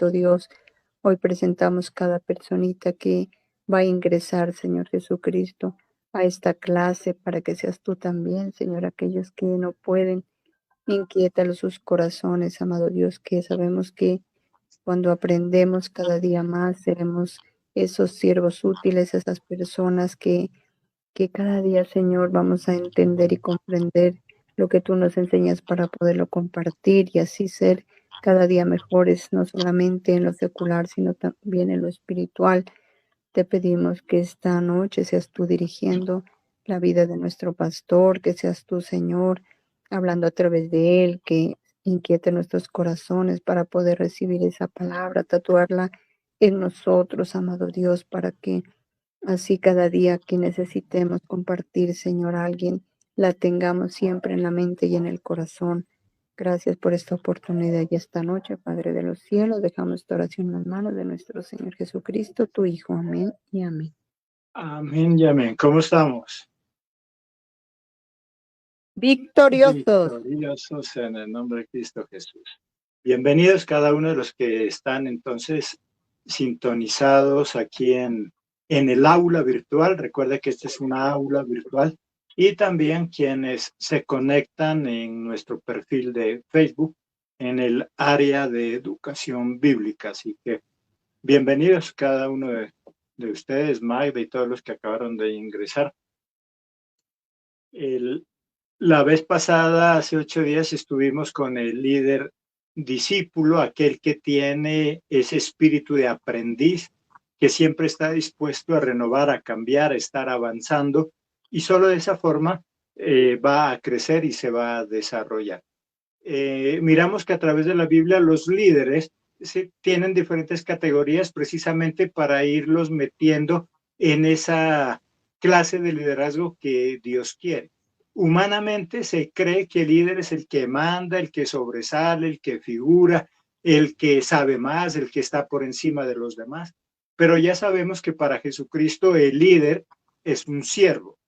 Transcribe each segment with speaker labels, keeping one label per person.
Speaker 1: Bendito Dios, hoy presentamos cada personita que va a ingresar, Señor Jesucristo, a esta clase para que seas tú también, Señor, aquellos que no pueden. Inquiétalos sus corazones, amado Dios, que sabemos que cuando aprendemos cada día más seremos esos siervos útiles, esas personas que cada día, Señor, vamos a entender y comprender lo que tú nos enseñas para poderlo compartir y así ser cada día mejores, no solamente en lo secular, sino también en lo espiritual. Te pedimos que esta noche seas tú dirigiendo la vida de nuestro pastor, que seas tú, Señor, hablando a través de él, que inquiete nuestros corazones para poder recibir esa palabra, tatuarla en nosotros, amado Dios, para que así cada día que necesitemos compartir, Señor, a alguien, la tengamos siempre en la mente y en el corazón. Gracias por esta oportunidad y esta noche, Padre de los cielos, dejamos esta oración en las manos de nuestro Señor Jesucristo, tu Hijo. Amén y amén.
Speaker 2: Amén y amén. ¿Cómo estamos?
Speaker 1: Victoriosos.
Speaker 2: Victoriosos en el nombre de Cristo Jesús. Bienvenidos cada uno de los que están entonces sintonizados aquí en el aula virtual. Recuerda que esta es una aula virtual. Y también quienes se conectan en nuestro perfil de Facebook en el área de educación bíblica. Así que bienvenidos cada uno de ustedes, Magda y todos los que acabaron de ingresar. La vez pasada, hace 8 días, estuvimos con el líder discípulo, aquel que tiene ese espíritu de aprendiz, que siempre está dispuesto a renovar, a cambiar, a estar avanzando, y solo de esa forma va a crecer y se va a desarrollar. Miramos que a través de la Biblia los líderes tienen diferentes categorías precisamente para irlos metiendo en esa clase de liderazgo que Dios quiere. Humanamente se cree que el líder es el que manda, el que sobresale, el que figura, el que sabe más, el que está por encima de los demás. Pero ya sabemos que para Jesucristo el líder es un siervo.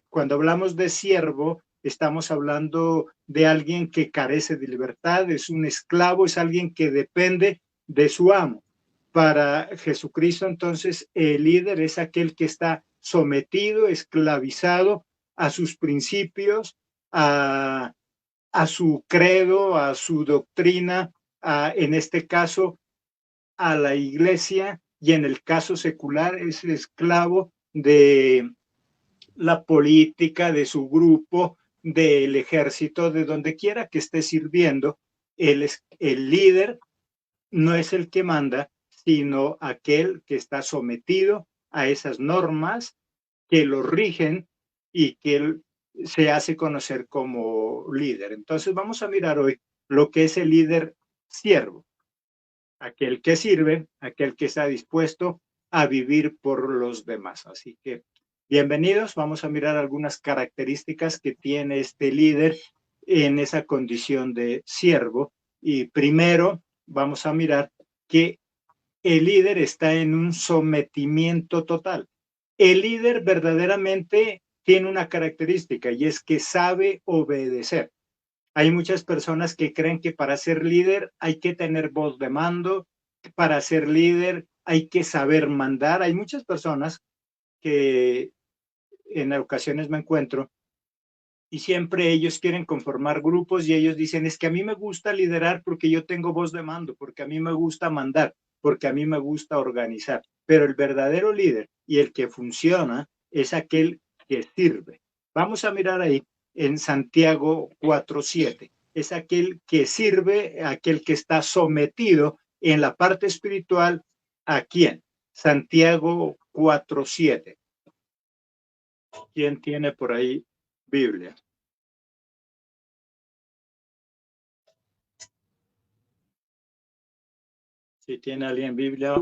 Speaker 2: Cuando hablamos de siervo, estamos hablando de alguien que carece de libertad, es un esclavo, es alguien que depende de su amo. Para Jesucristo, entonces, el líder es aquel que está sometido, esclavizado a sus principios, a su credo, a su doctrina, en este caso, a la iglesia, y en el caso secular es esclavo de la política, de su grupo, del ejército, de donde quiera que esté sirviendo. El líder no es el que manda, sino aquel que está sometido a esas normas que lo rigen y que él se hace conocer como líder. Entonces vamos a mirar hoy lo que es el líder siervo, aquel que sirve, aquel que está dispuesto a vivir por los demás. Así que bienvenidos, vamos a mirar algunas características que tiene este líder en esa condición de siervo. Y primero vamos a mirar que el líder está en un sometimiento total. El líder verdaderamente tiene una característica y es que sabe obedecer. Hay muchas personas que creen que para ser líder hay que tener voz de mando, para ser líder hay que saber mandar. Hay muchas personas que en ocasiones me encuentro y siempre ellos quieren conformar grupos y ellos dicen, es que a mí me gusta liderar porque yo tengo voz de mando, porque a mí me gusta mandar, porque a mí me gusta organizar. Pero el verdadero líder y el que funciona es aquel que sirve. Vamos a mirar ahí en Santiago 4:7. Es aquel que sirve, aquel que está sometido en la parte espiritual. ¿A quién? Santiago 4:7. ¿Quién tiene por ahí Biblia? Si tiene alguien Biblia,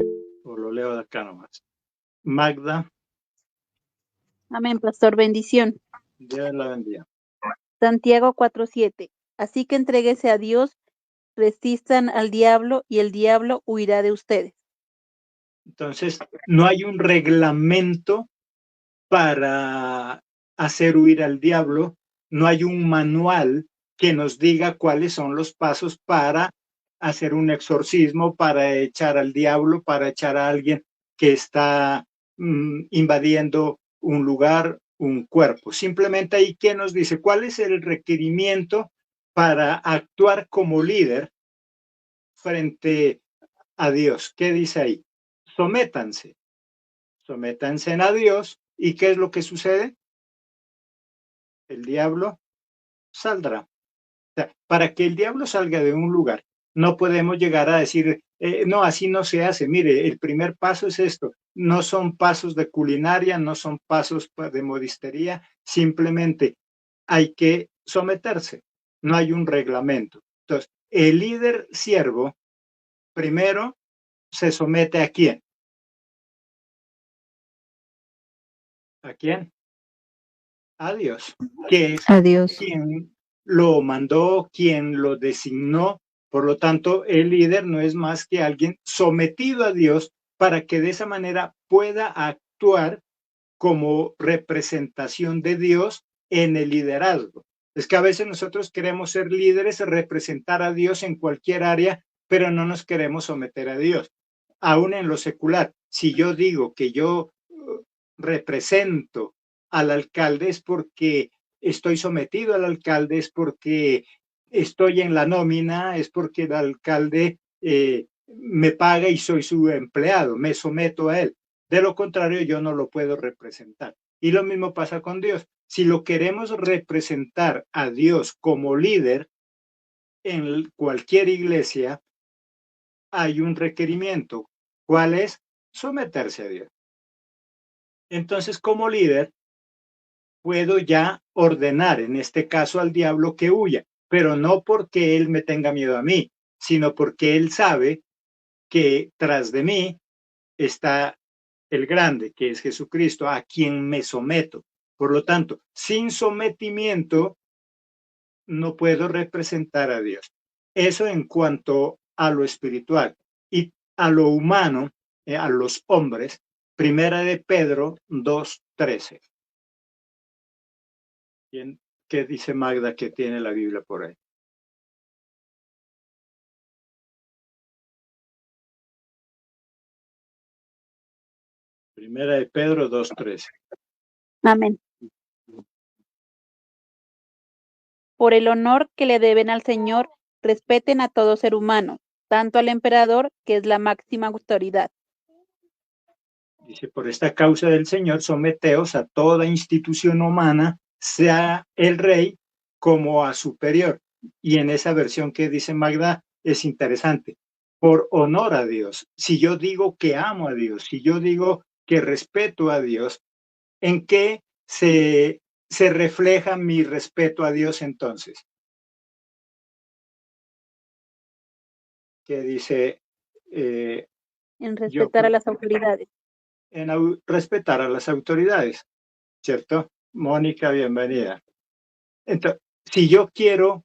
Speaker 2: o lo leo de acá nomás. Magda.
Speaker 3: Amén, pastor, bendición.
Speaker 2: Dios la bendiga.
Speaker 3: Santiago 4:7. Así que entréguese a Dios, resistan al diablo y el diablo huirá de ustedes.
Speaker 2: Entonces, no hay un reglamento para hacer huir al diablo, no hay un manual que nos diga cuáles son los pasos para hacer un exorcismo, para echar al diablo, para echar a alguien que está invadiendo un lugar, un cuerpo. Simplemente ahí, ¿qué nos dice? ¿Cuál es el requerimiento para actuar como líder frente a Dios? ¿Qué dice ahí? Sométanse a Dios. ¿Y qué es lo que sucede? El diablo saldrá. O sea, para que el diablo salga de un lugar, no podemos llegar a decir, no, así no se hace. Mire, el primer paso es esto. No son pasos de culinaria, no son pasos de modistería, simplemente hay que someterse. No hay un reglamento. Entonces, el líder siervo primero se somete ¿a quién? ¿A quién? A Dios, que es
Speaker 1: A Dios.
Speaker 2: quien lo mandó, quien lo designó. Por lo tanto, el líder no es más que alguien sometido a Dios para que de esa manera pueda actuar como representación de Dios en el liderazgo. Es que a veces nosotros queremos ser líderes, representar a Dios en cualquier área, pero no nos queremos someter a Dios. Aún en lo secular, si yo digo que yo represento al alcalde es porque estoy sometido al alcalde, es porque estoy en la nómina, es porque el alcalde me paga y soy su empleado, me someto a él. De lo contrario, yo no lo puedo representar. Y lo mismo pasa con Dios. Si lo queremos representar a Dios como líder en cualquier iglesia, hay un requerimiento. ¿Cuál es? Someterse a Dios. Entonces, como líder, puedo ya ordenar, en este caso al diablo, que huya, pero no porque él me tenga miedo a mí, sino porque él sabe que tras de mí está el grande, que es Jesucristo, a quien me someto. Por lo tanto, sin sometimiento no puedo representar a Dios. Eso en cuanto a lo espiritual. Y a lo humano, a los hombres, primera de Pedro 2:13. ¿Qué dice Magda que tiene la Biblia por ahí? Primera de Pedro 2:13.
Speaker 3: Amén. Por el honor que le deben al Señor, respeten a todo ser humano, tanto al emperador, que es la máxima autoridad.
Speaker 2: Dice, por esta causa del Señor, someteos a toda institución humana, sea el rey como a superior. Y en esa versión que dice Magda es interesante. Por honor a Dios. Si yo digo que amo a Dios, si yo digo que respeto a Dios, ¿en qué se refleja mi respeto a Dios entonces? Que dice,
Speaker 3: En respetar a las autoridades.
Speaker 2: En respetar a las autoridades, ¿cierto? Mónica, bienvenida. Entonces, si yo quiero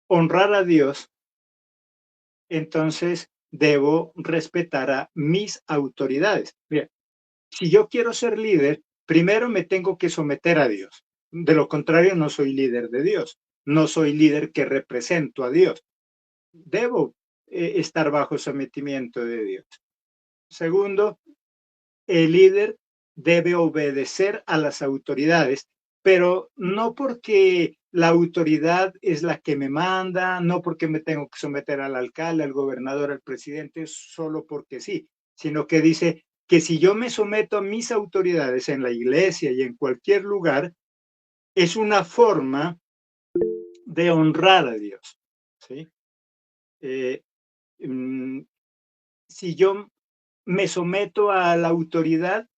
Speaker 2: honrar a Dios, entonces debo respetar a mis autoridades. Mira, si yo quiero ser líder, primero me tengo que someter a Dios. De lo contrario, no soy líder de Dios. No soy líder que represento a Dios. Debo estar bajo sometimiento de Dios. Segundo, el líder debe obedecer a las autoridades, pero no porque la autoridad es la que me manda, no porque me tengo que someter al alcalde, al gobernador, al presidente, solo porque sí, sino que dice que si yo me someto a mis autoridades en la iglesia y en cualquier lugar, es una forma de honrar a Dios, ¿sí? Si yo me someto a la autoridad,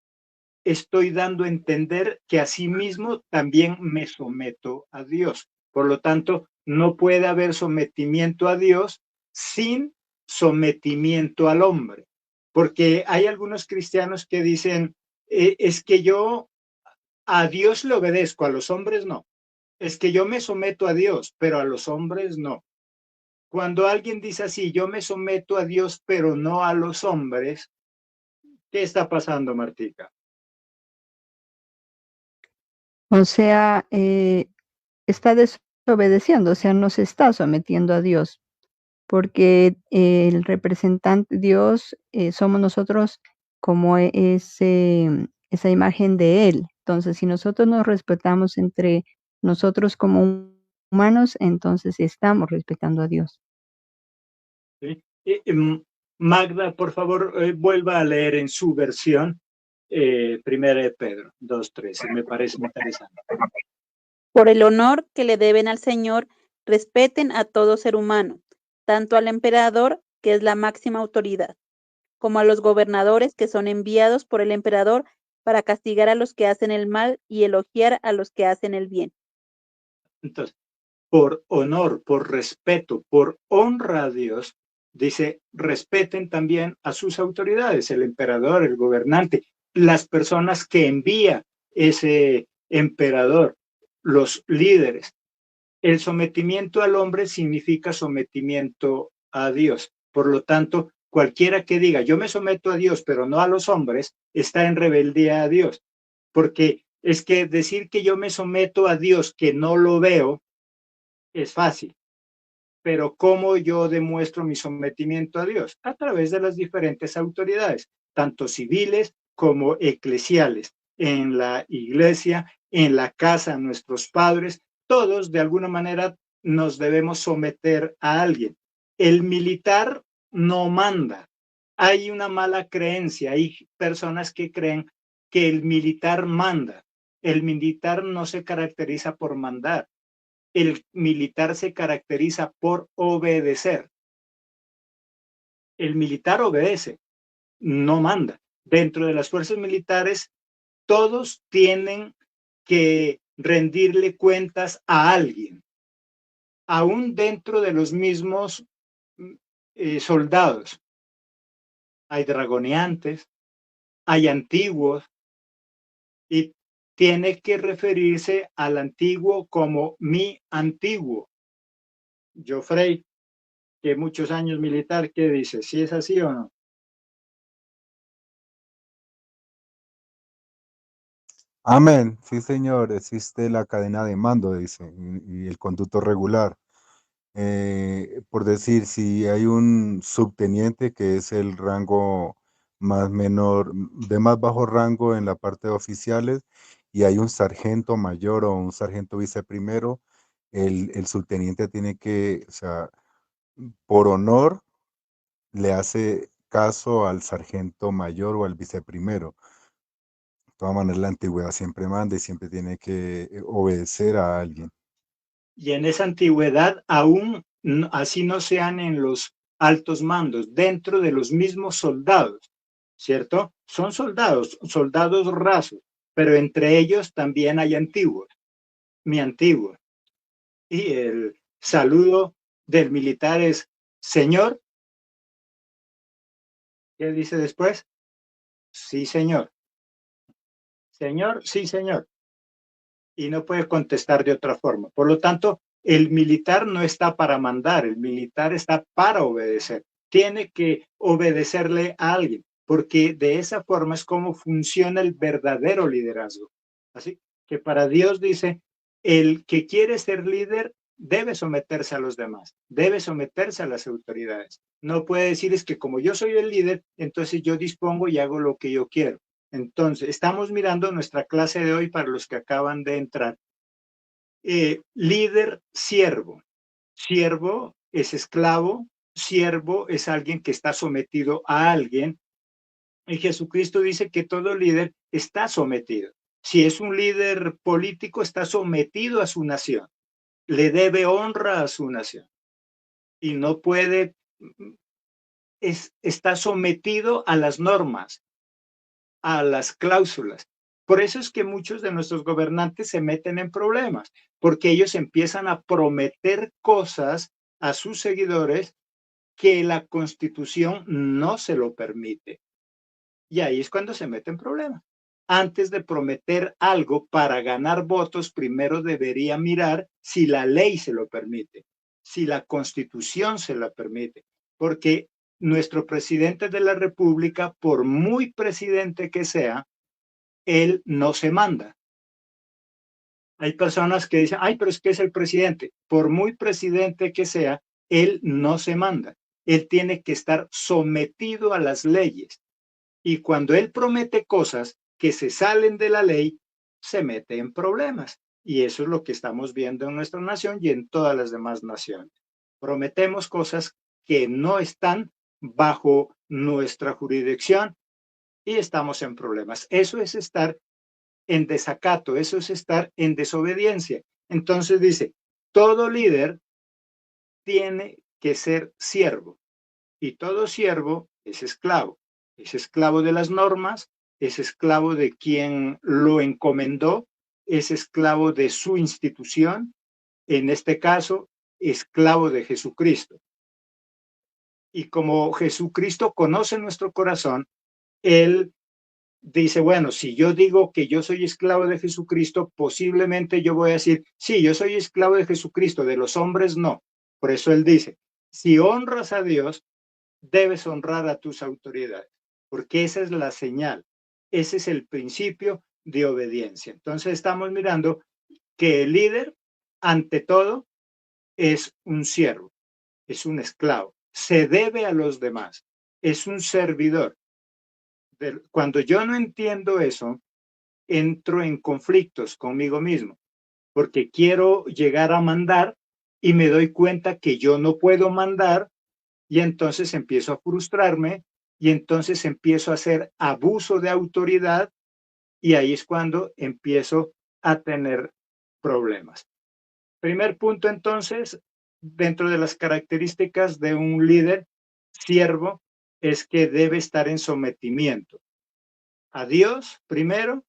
Speaker 2: estoy dando a entender que asimismo también me someto a Dios. Por lo tanto, no puede haber sometimiento a Dios sin sometimiento al hombre. Porque hay algunos cristianos que dicen, es que yo a Dios le obedezco, a los hombres no. Es que yo me someto a Dios, pero a los hombres no. Cuando alguien dice así, yo me someto a Dios, pero no a los hombres, ¿qué está pasando, Martica?
Speaker 1: O sea, está desobedeciendo, o sea, no se está sometiendo a Dios, porque el representante, Dios, somos nosotros como esa imagen de Él. Entonces, si nosotros nos respetamos entre nosotros como humanos, entonces estamos respetando a Dios.
Speaker 2: ¿Sí? Magda, por favor, vuelva a leer en su versión, Primera de Pedro 2:13, me parece interesante.
Speaker 3: Por el honor que le deben al Señor, respeten a todo ser humano, tanto al emperador, que es la máxima autoridad, como a los gobernadores que son enviados por el emperador para castigar a los que hacen el mal y elogiar a los que hacen el bien.
Speaker 2: Entonces, por honor, por respeto, por honra a Dios, dice, respeten también a sus autoridades, el emperador, el gobernante, las personas que envía ese emperador, los líderes. El sometimiento al hombre significa sometimiento a Dios. Por lo tanto, cualquiera que diga, yo me someto a Dios, pero no a los hombres, está en rebeldía a Dios. Porque es que decir que yo me someto a Dios, que no lo veo, es fácil. Pero ¿cómo yo demuestro mi sometimiento a Dios? A través de las diferentes autoridades, tanto civiles como eclesiales, en la iglesia, en la casa, nuestros padres, todos de alguna manera nos debemos someter a alguien. El militar no manda. Hay una mala creencia, hay personas que creen que el militar manda. El militar no se caracteriza por mandar. El militar se caracteriza por obedecer. El militar obedece, no manda. Dentro de las fuerzas militares, todos tienen que rendirle cuentas a alguien, aún dentro de los mismos soldados. Hay dragoneantes, hay antiguos, y tiene que referirse al antiguo como mi antiguo. Joffrey, que muchos años militar, ¿qué dice? ¿Si es así o no?
Speaker 4: Amén, sí señor, existe la cadena de mando, dice, y el conducto regular. Por decir, si hay un subteniente que es el rango más menor, de más bajo rango en la parte de oficiales, y hay un sargento mayor o un sargento viceprimero, el subteniente tiene que, o sea, por honor, le hace caso al sargento mayor o al viceprimero. De todas maneras, la antigüedad siempre manda y siempre tiene que obedecer a alguien.
Speaker 2: Y en esa antigüedad, aún así no sean en los altos mandos, dentro de los mismos soldados, ¿cierto? Son soldados, soldados rasos, pero entre ellos también hay antiguos, mi antiguo. Y el saludo del militar es, señor, ¿qué dice después? Sí, señor. Señor, sí, señor. Y no puede contestar de otra forma. Por lo tanto, el militar no está para mandar, el militar está para obedecer. Tiene que obedecerle a alguien, porque de esa forma es como funciona el verdadero liderazgo. Así que para Dios dice, el que quiere ser líder debe someterse a los demás, debe someterse a las autoridades. No puede decir es que como yo soy el líder, entonces yo dispongo y hago lo que yo quiero. Entonces, estamos mirando nuestra clase de hoy para los que acaban de entrar. Líder, siervo. Siervo es esclavo, siervo es alguien que está sometido a alguien. Y Jesucristo dice que todo líder está sometido. Si es un líder político, está sometido a su nación. Le debe honra a su nación. Y no puede, está sometido a las normas, a las cláusulas. Por eso es que muchos de nuestros gobernantes se meten en problemas, porque ellos empiezan a prometer cosas a sus seguidores que la Constitución no se lo permite. Y ahí es cuando se meten en problemas. Antes de prometer algo para ganar votos, primero debería mirar si la ley se lo permite, si la Constitución se la permite, porque nuestro presidente de la República, por muy presidente que sea, él no se manda. Hay personas que dicen, ay, pero es que es el presidente. Por muy presidente que sea, él no se manda. Él tiene que estar sometido a las leyes. Y cuando él promete cosas que se salen de la ley, se mete en problemas. Y eso es lo que estamos viendo en nuestra nación y en todas las demás naciones. Prometemos cosas que no están bajo nuestra jurisdicción y estamos en problemas. Eso es estar en desacato, eso es estar en desobediencia. Entonces dice, todo líder tiene que ser siervo y todo siervo es esclavo de las normas, es esclavo de quien lo encomendó, es esclavo de su institución, en este caso, esclavo de Jesucristo. Y como Jesucristo conoce nuestro corazón, Él dice, bueno, si yo digo que yo soy esclavo de Jesucristo, posiblemente yo voy a decir, sí, yo soy esclavo de Jesucristo, de los hombres no. Por eso Él dice, si honras a Dios, debes honrar a tus autoridades, porque esa es la señal, ese es el principio de obediencia. Entonces estamos mirando que el líder, ante todo, es un siervo, es un esclavo, se debe a los demás, es un servidor. Cuando yo no entiendo eso, entro en conflictos conmigo mismo, porque quiero llegar a mandar y me doy cuenta que yo no puedo mandar y entonces empiezo a frustrarme y entonces empiezo a hacer abuso de autoridad y ahí es cuando empiezo a tener problemas. Primer punto entonces, dentro de las características de un líder siervo, es que debe estar en sometimiento a Dios primero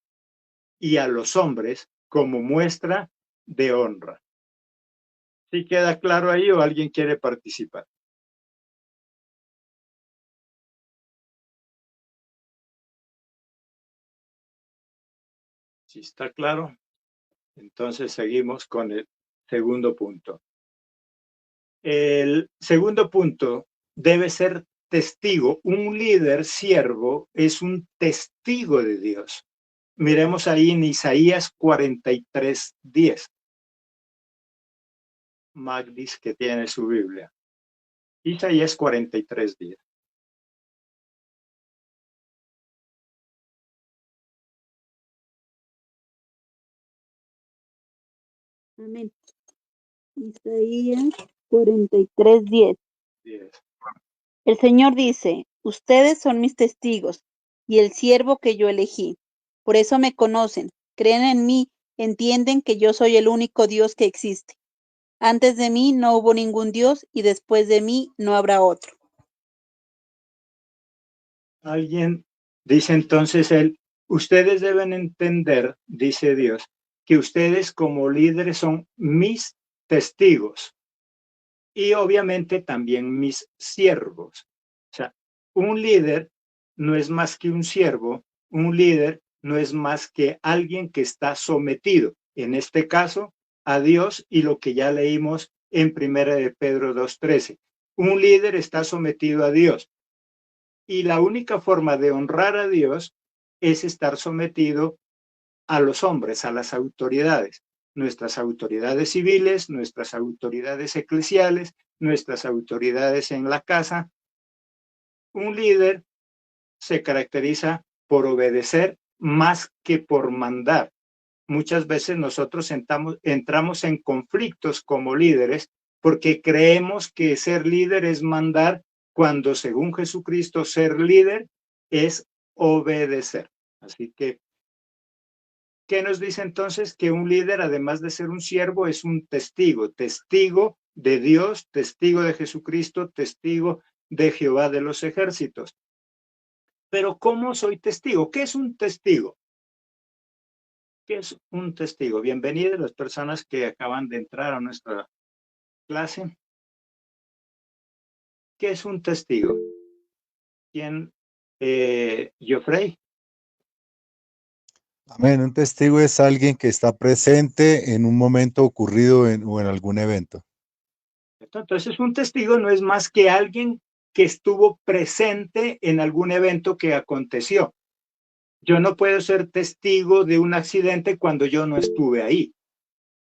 Speaker 2: y a los hombres como muestra de honra. ¿Sí queda claro ahí o alguien quiere participar? Si está claro, entonces seguimos con el segundo punto. El segundo punto debe ser testigo. Un líder siervo es un testigo de Dios. Miremos ahí en Isaías 43:10. Magdis, que tiene su Biblia. Isaías 43:10.
Speaker 3: Amén. Isaías 43:10.
Speaker 2: 10.
Speaker 3: El Señor dice, ustedes son mis testigos y el siervo que yo elegí. Por eso me conocen, creen en mí, entienden que yo soy el único Dios que existe. Antes de mí no hubo ningún Dios y después de mí no habrá otro.
Speaker 2: Alguien dice entonces él, ustedes deben entender, dice Dios, que ustedes como líderes son mis testigos y obviamente también mis siervos. O sea, un líder no es más que un siervo, un líder no es más que alguien que está sometido, en este caso, a Dios y lo que ya leímos en 1 de Pedro 2:13. Un líder está sometido a Dios. Y la única forma de honrar a Dios es estar sometido a los hombres, a las autoridades, nuestras autoridades civiles, nuestras autoridades eclesiales, nuestras autoridades en la casa. Un líder se caracteriza por obedecer más que por mandar. Muchas veces nosotros entramos en conflictos como líderes porque creemos que ser líder es mandar cuando según Jesucristo ser líder es obedecer. Así que, ¿qué nos dice entonces? Que un líder, además de ser un siervo, es un testigo, testigo de Dios, testigo de Jesucristo, testigo de Jehová de los ejércitos. Pero ¿cómo soy testigo? ¿Qué es un testigo? ¿Qué es un testigo? Bienvenidas las personas que acaban de entrar a nuestra clase. ¿Qué es un testigo? ¿Quién? Geoffrey.
Speaker 4: Amén. Un testigo es alguien que está presente en un momento ocurrido o en algún evento.
Speaker 2: Entonces, un testigo no es más que alguien que estuvo presente en algún evento que aconteció. Yo no puedo ser testigo de un accidente cuando yo no estuve ahí.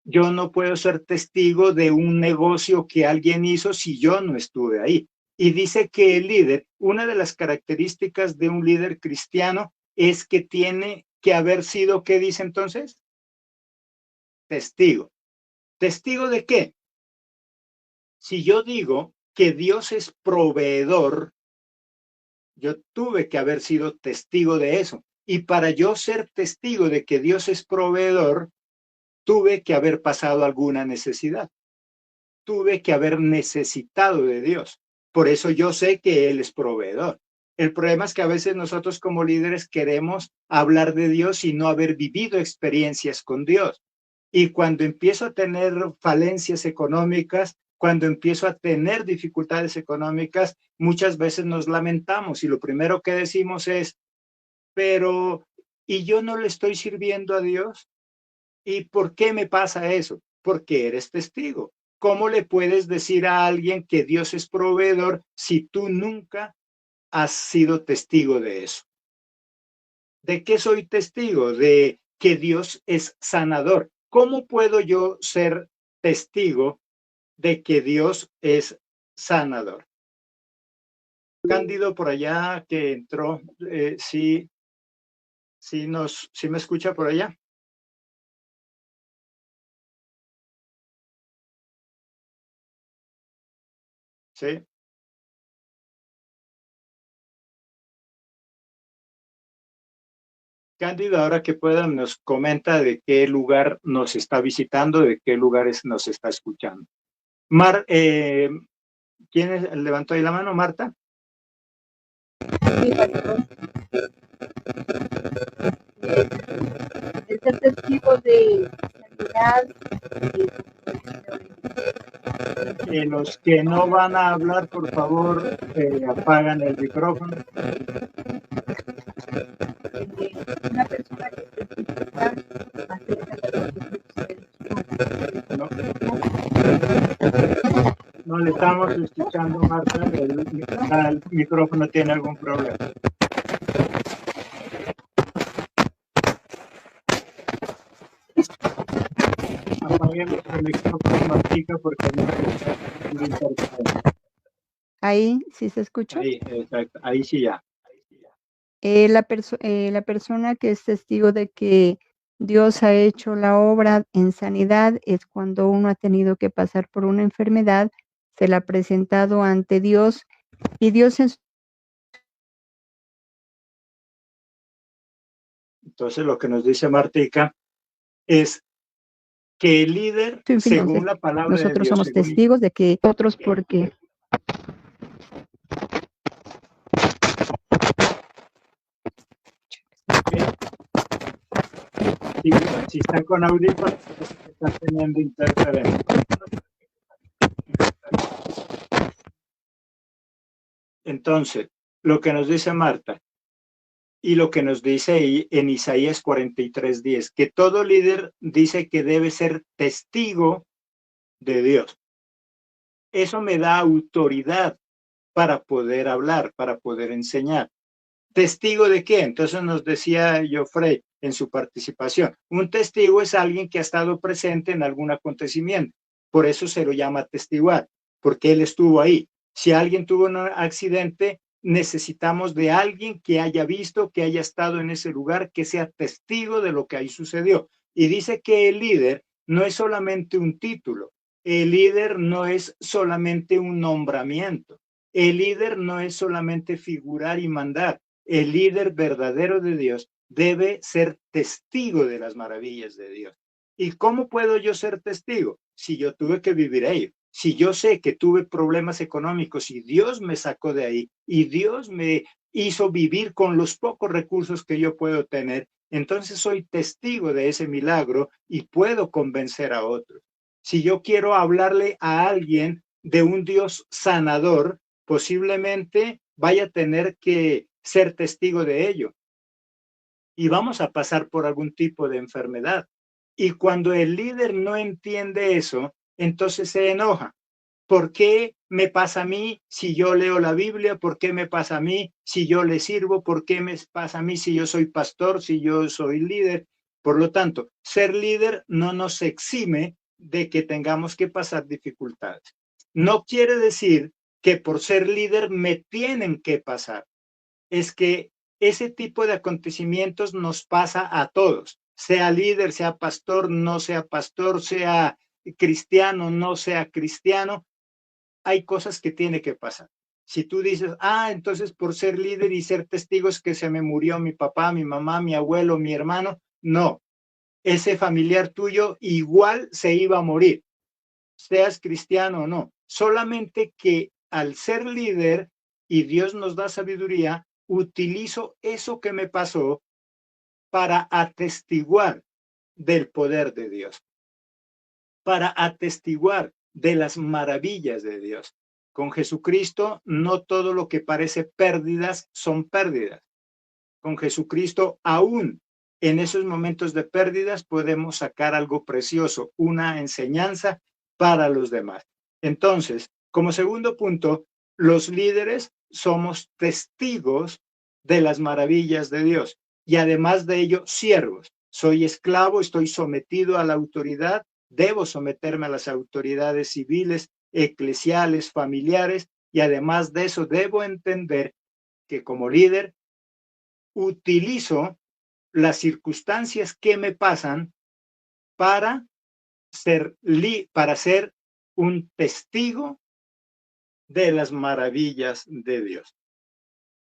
Speaker 2: yo no puedo ser testigo de un negocio que alguien hizo si yo no estuve ahí. Y dice que el líder, una de las características de un líder cristiano es que tiene que haber sido, ¿qué dice entonces? Testigo. ¿Testigo de qué? Si yo digo que Dios es proveedor, yo tuve que haber sido testigo de eso. Y para yo ser testigo de que Dios es proveedor, tuve que haber pasado alguna necesidad. Tuve que haber necesitado de Dios. Por eso yo sé que Él es proveedor. El problema es que a veces nosotros como líderes queremos hablar de Dios y no haber vivido experiencias con Dios. Y cuando empiezo a tener falencias económicas, cuando empiezo a tener dificultades económicas, muchas veces nos lamentamos y lo primero que decimos es, pero, ¿y yo no le estoy sirviendo a Dios? ¿Y por qué me pasa eso? Porque eres testigo. ¿Cómo le puedes decir a alguien que Dios es proveedor si tú nunca has sido testigo de eso? ¿De qué soy testigo? De que Dios es sanador. ¿Cómo puedo yo ser testigo de que Dios es sanador? Cándido por allá que entró, sí me escucha por allá. Sí. Cándido, ahora que pueda, nos comenta de qué lugar nos está visitando, de qué lugares nos está escuchando. ¿Quién levantó ahí la mano? ¿Marta?
Speaker 1: Sí, pastor. Es el testigo de sanidad.
Speaker 2: Los que no van a hablar, por favor, apagan el micrófono.
Speaker 1: Una persona que testifica acerca de
Speaker 2: No le estamos escuchando, Marta. El micrófono tiene algún problema. Apaguemos el micrófono, Martica, porque no se
Speaker 1: Ahí sí se escucha.
Speaker 2: Ahí, exacto. Ahí sí ya.
Speaker 1: La persona que es testigo de que Dios ha hecho la obra en sanidad es cuando uno ha tenido que pasar por una enfermedad, se la ha presentado ante Dios y Dios en
Speaker 2: Entonces, lo que nos dice Martica es que el líder,
Speaker 1: su infinito.
Speaker 2: según la palabra de
Speaker 1: Nosotros
Speaker 2: Dios,
Speaker 1: somos testigos de que otros porque
Speaker 2: si está con audífonos, está teniendo interferencia. Entonces, lo que nos dice Marta y lo que nos dice en Isaías 43:10, que todo líder dice que debe ser testigo de Dios. Eso me da autoridad para poder hablar, para poder enseñar. ¿Testigo de qué? Entonces nos decía Joffrey en su participación. Un testigo es alguien que ha estado presente en algún acontecimiento. Por eso se lo llama testiguar, porque él estuvo ahí. Si alguien tuvo un accidente, necesitamos de alguien que haya visto, que haya estado en ese lugar, que sea testigo de lo que ahí sucedió. Y dice que el líder no es solamente un título, el líder no es solamente un nombramiento, el líder no es solamente figurar y mandar. El líder verdadero de Dios debe ser testigo de las maravillas de Dios. ¿Y cómo puedo yo ser testigo? Si yo tuve que vivir ello, si yo sé que tuve problemas económicos y Dios me sacó de ahí y Dios me hizo vivir con los pocos recursos que yo puedo tener, entonces soy testigo de ese milagro y puedo convencer a otros. Si yo quiero hablarle a alguien de un Dios sanador, posiblemente vaya a tener que ser testigo de ello. Y vamos a pasar por algún tipo de enfermedad. Y cuando el líder no entiende eso, entonces se enoja. ¿Por qué me pasa a mí si yo leo la Biblia? ¿Por qué me pasa a mí si yo le sirvo? ¿Por qué me pasa a mí si yo soy pastor, si yo soy líder? Por lo tanto, ser líder no nos exime de que tengamos que pasar dificultades. No quiere decir que por ser líder me tienen que pasar. Es que ese tipo de acontecimientos nos pasa a todos, sea líder, sea pastor, no sea pastor, sea cristiano, no sea cristiano, hay cosas que tiene que pasar. Si tú dices, entonces por ser líder y ser testigos que se me murió mi papá, mi mamá, mi abuelo, mi hermano, no, ese familiar tuyo igual se iba a morir, seas cristiano o no, solamente que al ser líder y Dios nos da sabiduría, utilizo eso que me pasó para atestiguar del poder de Dios, para atestiguar de las maravillas de Dios. Con Jesucristo no todo lo que parece pérdidas son pérdidas. Con Jesucristo aún en esos momentos de pérdidas podemos sacar algo precioso, una enseñanza para los demás. Entonces, como segundo punto, los líderes somos testigos de las maravillas de Dios y además de ello, siervos. Soy esclavo, estoy sometido a la autoridad, debo someterme a las autoridades civiles, eclesiales, familiares y además de eso debo entender que como líder utilizo las circunstancias que me pasan para ser un testigo de las maravillas de Dios.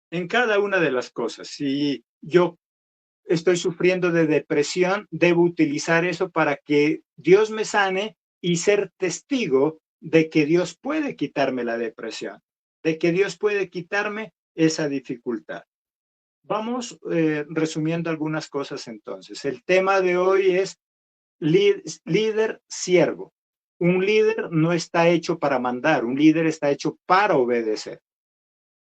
Speaker 2: En cada una de las cosas, si yo estoy sufriendo de depresión, debo utilizar eso para que Dios me sane y ser testigo de que Dios puede quitarme la depresión, de que Dios puede quitarme esa dificultad. Vamos resumiendo algunas cosas entonces. El tema de hoy es líder siervo. Un líder no está hecho para mandar, un líder está hecho para obedecer.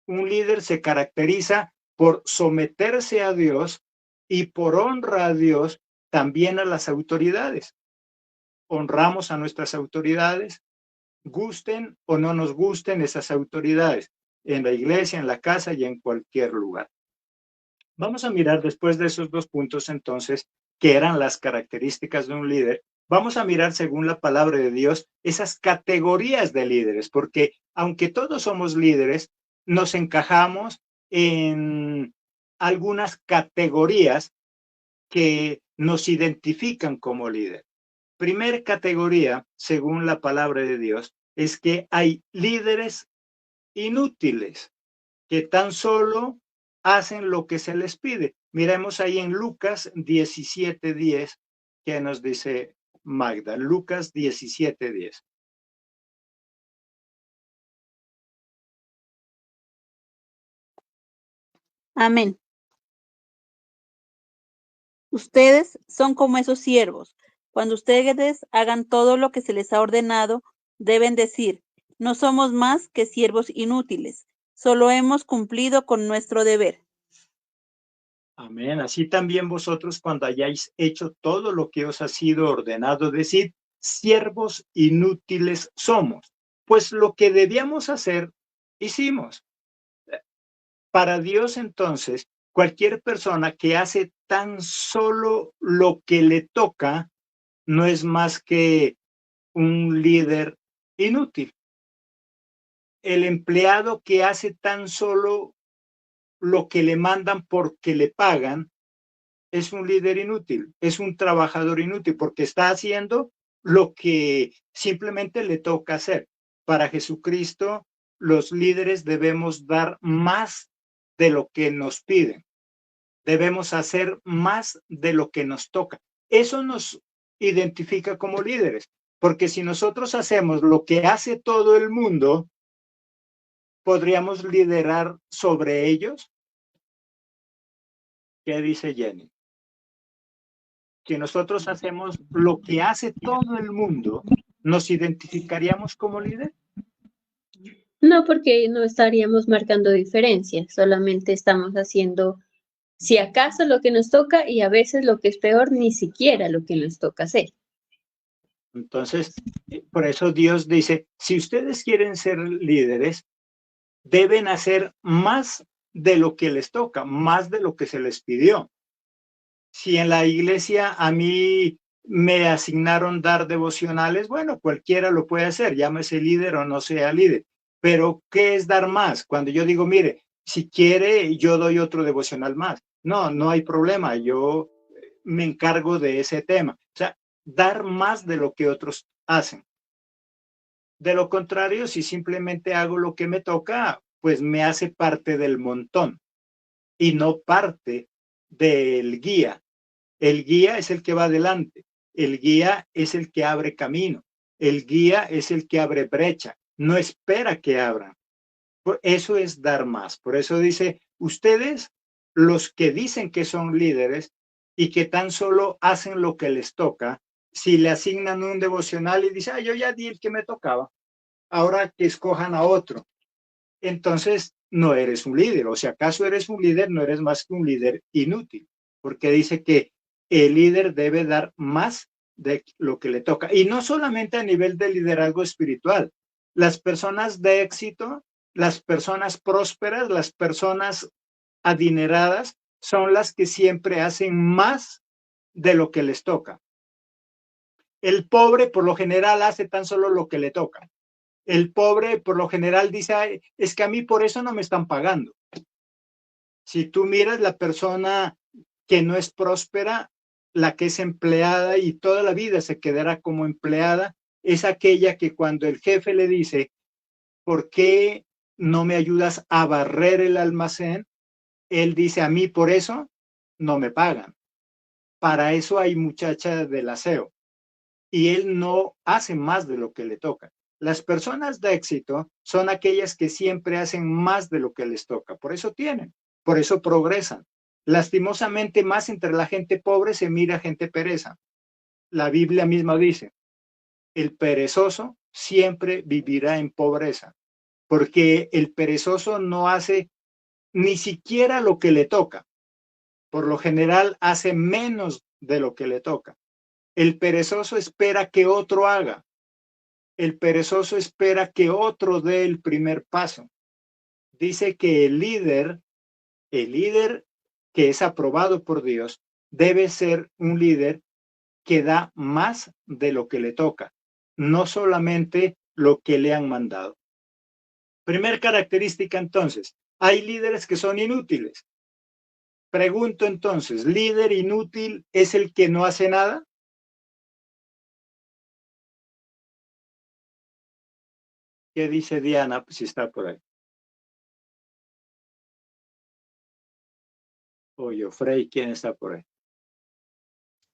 Speaker 2: Un líder se caracteriza por someterse a Dios y por honra a Dios también a las autoridades. Honramos a nuestras autoridades, gusten o no nos gusten esas autoridades, en la iglesia, en la casa y en cualquier lugar. Vamos a mirar después de esos dos puntos entonces, que eran las características de un líder. Vamos a mirar según la palabra de Dios esas categorías de líderes, porque aunque todos somos líderes, nos encajamos en algunas categorías que nos identifican como líder. Primera categoría, según la palabra de Dios, es que hay líderes inútiles que tan solo hacen lo que se les pide. Miremos ahí en Lucas 17:10, que nos dice Magda. Lucas 17:10.
Speaker 3: Amén. Ustedes son como esos siervos. Cuando ustedes hagan todo lo que se les ha ordenado, deben decir, no somos más que siervos inútiles, solo hemos cumplido con nuestro deber.
Speaker 2: Amén. Así también vosotros, cuando hayáis hecho todo lo que os ha sido ordenado, decid, siervos inútiles somos. Pues lo que debíamos hacer, hicimos. Para Dios, entonces, cualquier persona que hace tan solo lo que le toca, no es más que un líder inútil. El empleado que hace tan solo lo que le mandan porque le pagan, es un líder inútil, es un trabajador inútil, porque está haciendo lo que simplemente le toca hacer. Para Jesucristo, los líderes debemos dar más de lo que nos piden. Debemos hacer más de lo que nos toca. Eso nos identifica como líderes, porque si nosotros hacemos lo que hace todo el mundo, ¿podríamos liderar sobre ellos? ¿Qué dice Jenny? Si nosotros hacemos lo que hace todo el mundo, ¿nos identificaríamos como líder?
Speaker 5: No, porque no estaríamos marcando diferencia, solamente estamos haciendo, si acaso, lo que nos toca y a veces lo que es peor, ni siquiera lo que nos toca hacer.
Speaker 2: Entonces, por eso Dios dice, si ustedes quieren ser líderes, deben hacer más de lo que les toca, más de lo que se les pidió. Si en la iglesia a mí me asignaron dar devocionales, bueno, cualquiera lo puede hacer, llámese líder o no sea líder. Pero, ¿qué es dar más? Cuando yo digo, mire, si quiere, yo doy otro devocional más. No, no hay problema, yo me encargo de ese tema. O sea, dar más de lo que otros hacen. De lo contrario, si simplemente hago lo que me toca, pues me hace parte del montón y no parte del guía. El guía es el que va adelante. El guía es el que abre camino. El guía es el que abre brecha. No espera que abran. Eso es dar más. Por eso dice, ustedes, los que dicen que son líderes y que tan solo hacen lo que les toca, si le asignan un devocional y dice, yo ya di el que me tocaba, ahora que escojan a otro. Entonces, no eres un líder. O si acaso eres un líder, no eres más que un líder inútil, porque dice que el líder debe dar más de lo que le toca. Y no solamente a nivel de liderazgo espiritual. Las personas de éxito, las personas prósperas, las personas adineradas, son las que siempre hacen más de lo que les toca. El pobre, por lo general, hace tan solo lo que le toca. El pobre, por lo general, dice, es que a mí por eso no me están pagando. Si tú miras la persona que no es próspera, la que es empleada y toda la vida se quedará como empleada, es aquella que cuando el jefe le dice, ¿por qué no me ayudas a barrer el almacén? Él dice, a mí por eso no me pagan. Para eso hay muchachas del aseo. Y él no hace más de lo que le toca. Las personas de éxito son aquellas que siempre hacen más de lo que les toca. Por eso tienen, por eso progresan. Lastimosamente, más entre la gente pobre se mira gente pereza. La Biblia misma dice, el perezoso siempre vivirá en pobreza, porque el perezoso no hace ni siquiera lo que le toca. Por lo general hace menos de lo que le toca. El perezoso espera que otro haga. El perezoso espera que otro dé el primer paso. Dice que el líder que es aprobado por Dios, debe ser un líder que da más de lo que le toca, no solamente lo que le han mandado. Primer característica entonces, hay líderes que son inútiles. Pregunto entonces, ¿líder inútil es el que no hace nada? ¿Qué dice Diana si está por ahí? O Frey, ¿quién está por ahí?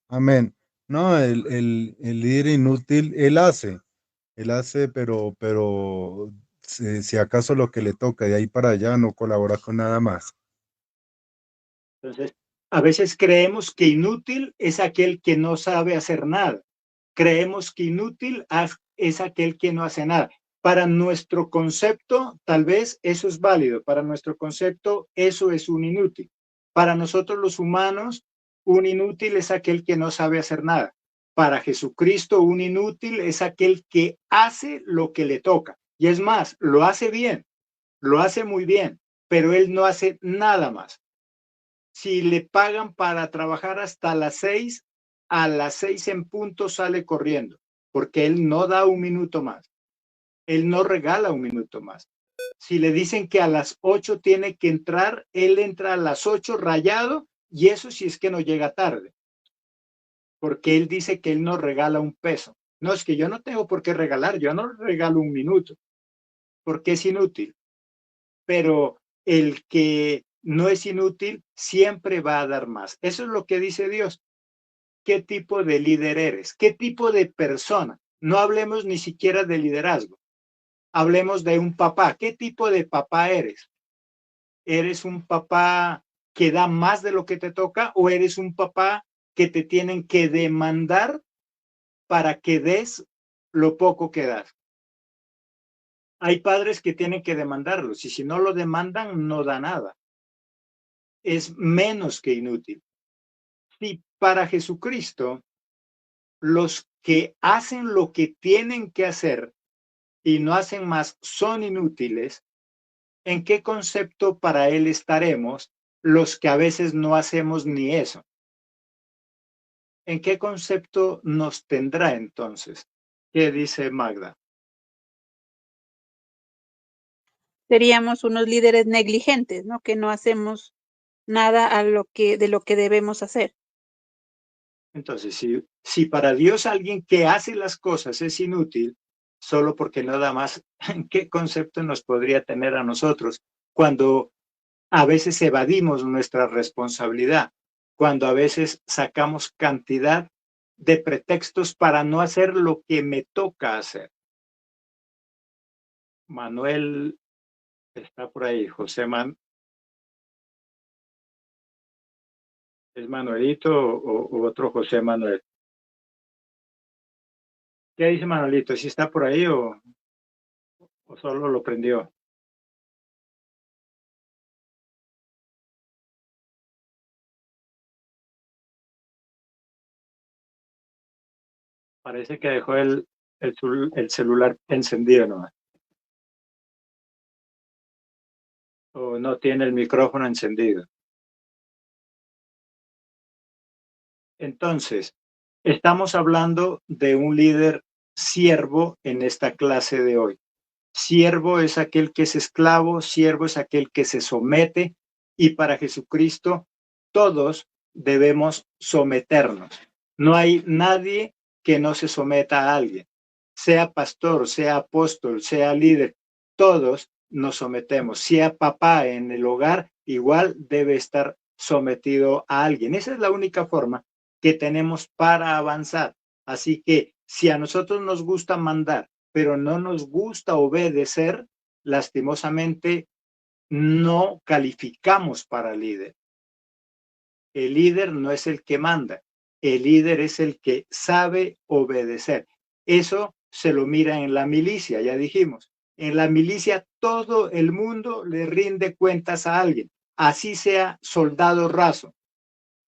Speaker 4: Amén. No, el líder inútil, él hace, pero si acaso lo que le toca de ahí para allá no colabora con nada más.
Speaker 2: Entonces, a veces creemos que inútil es aquel que no sabe hacer nada. Creemos que inútil es aquel que no hace nada. Para nuestro concepto, tal vez eso es válido. Para nuestro concepto, eso es un inútil. Para nosotros los humanos, un inútil es aquel que no sabe hacer nada. Para Jesucristo, un inútil es aquel que hace lo que le toca. Y es más, lo hace bien, lo hace muy bien, pero él no hace nada más. Si le pagan para trabajar hasta las 6, a las 6 en punto sale corriendo, porque él no da un minuto más. Él no regala un minuto más. Si le dicen que a las 8 tiene que entrar, él entra a las 8 rayado, y eso si es que no llega tarde, porque él dice que él no regala un peso. No, es que yo no tengo por qué regalar, yo no regalo un minuto, porque es inútil. Pero el que no es inútil siempre va a dar más. Eso es lo que dice Dios. ¿Qué tipo de líder eres? ¿Qué tipo de persona? No hablemos ni siquiera de liderazgo. Hablemos de un papá. ¿Qué tipo de papá eres? ¿Eres un papá que da más de lo que te toca o eres un papá que te tienen que demandar para que des lo poco que das? Hay padres que tienen que demandarlos y si no lo demandan no da nada. Es menos que inútil. Y para Jesucristo, los que hacen lo que tienen que hacer y no hacen más son inútiles, ¿en qué concepto para él estaremos los que a veces no hacemos ni eso? ¿En qué concepto nos tendrá entonces? ¿Qué dice Magda?
Speaker 3: Seríamos unos líderes negligentes, ¿no? Que no hacemos nada de lo que debemos hacer.
Speaker 2: Entonces, si para Dios alguien que hace las cosas es inútil, solo porque no da más, ¿qué concepto nos podría tener a nosotros cuando a veces evadimos nuestra responsabilidad, cuando a veces sacamos cantidad de pretextos para no hacer lo que me toca hacer? Manuel está por ahí, ¿es Manuelito o otro José Manuel? ¿Qué dice Manuelito? ¿Si está por ahí o solo lo prendió? Parece que dejó el celular encendido nomás. O no tiene el micrófono encendido. Entonces, estamos hablando de un líder siervo en esta clase de hoy. Siervo es aquel que es esclavo, siervo es aquel que se somete, y para Jesucristo todos debemos someternos. No hay nadie que no se someta a alguien, sea pastor, sea apóstol, sea líder, todos nos sometemos. Sea papá en el hogar, igual debe estar sometido a alguien. Esa es la única forma que tenemos para avanzar. Así que si a nosotros nos gusta mandar, pero no nos gusta obedecer, lastimosamente no calificamos para líder. El líder no es el que manda, el líder es el que sabe obedecer. Eso se lo mira en la milicia, ya dijimos. En la milicia todo el mundo le rinde cuentas a alguien, así sea soldado raso.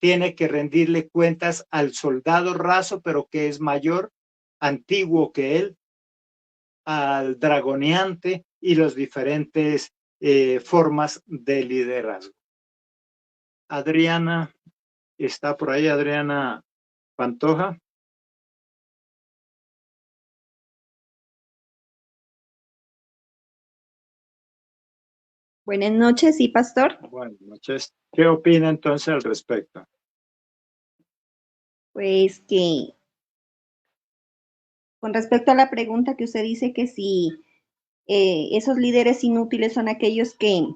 Speaker 2: Tiene que rendirle cuentas al soldado raso, pero que es mayor, antiguo que él, al dragoneante y las diferentes formas de liderazgo. Adriana, ¿está por ahí Adriana Pantoja?
Speaker 6: Buenas noches, sí, pastor.
Speaker 2: Buenas noches. ¿Qué opina entonces al respecto?
Speaker 6: Pues que con respecto a la pregunta que usted dice que si esos líderes inútiles son aquellos que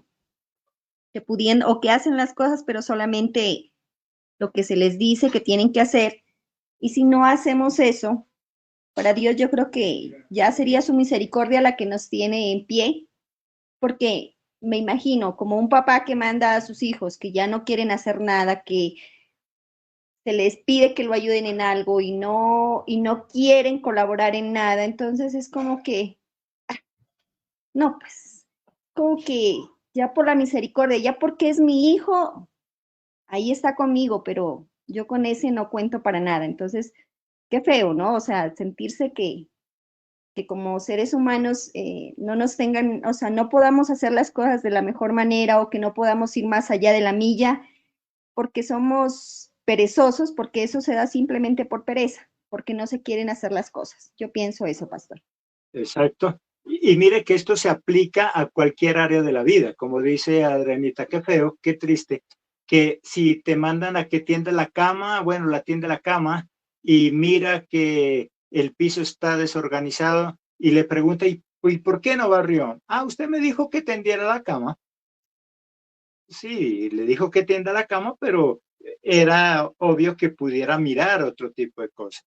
Speaker 6: pudiendo o que hacen las cosas, pero solamente lo que se les dice que tienen que hacer. Y si no hacemos eso, para Dios yo creo que ya sería su misericordia la que nos tiene en pie, porque me imagino como un papá que manda a sus hijos que ya no quieren hacer nada, que se les pide que lo ayuden en algo y no quieren colaborar en nada, entonces es como que, no, pues, como que ya por la misericordia, ya porque es mi hijo, ahí está conmigo, pero yo con ese no cuento para nada, entonces, qué feo, ¿no? O sea, sentirse que como seres humanos no nos tengan, o sea, no podamos hacer las cosas de la mejor manera o que no podamos ir más allá de la milla porque somos perezosos, porque eso se da simplemente por pereza, porque no se quieren hacer las cosas. Yo pienso eso, pastor.
Speaker 2: Exacto. Y mire que esto se aplica a cualquier área de la vida. Como dice Adrianita, qué feo, qué triste, que si te mandan a que tienda la cama, bueno, la tiende la cama y mira que el piso está desorganizado y le pregunta, ¿y por qué no barrió? Ah, usted me dijo que tendiera la cama. Sí, le dijo que tienda la cama, pero era obvio que pudiera mirar otro tipo de cosas.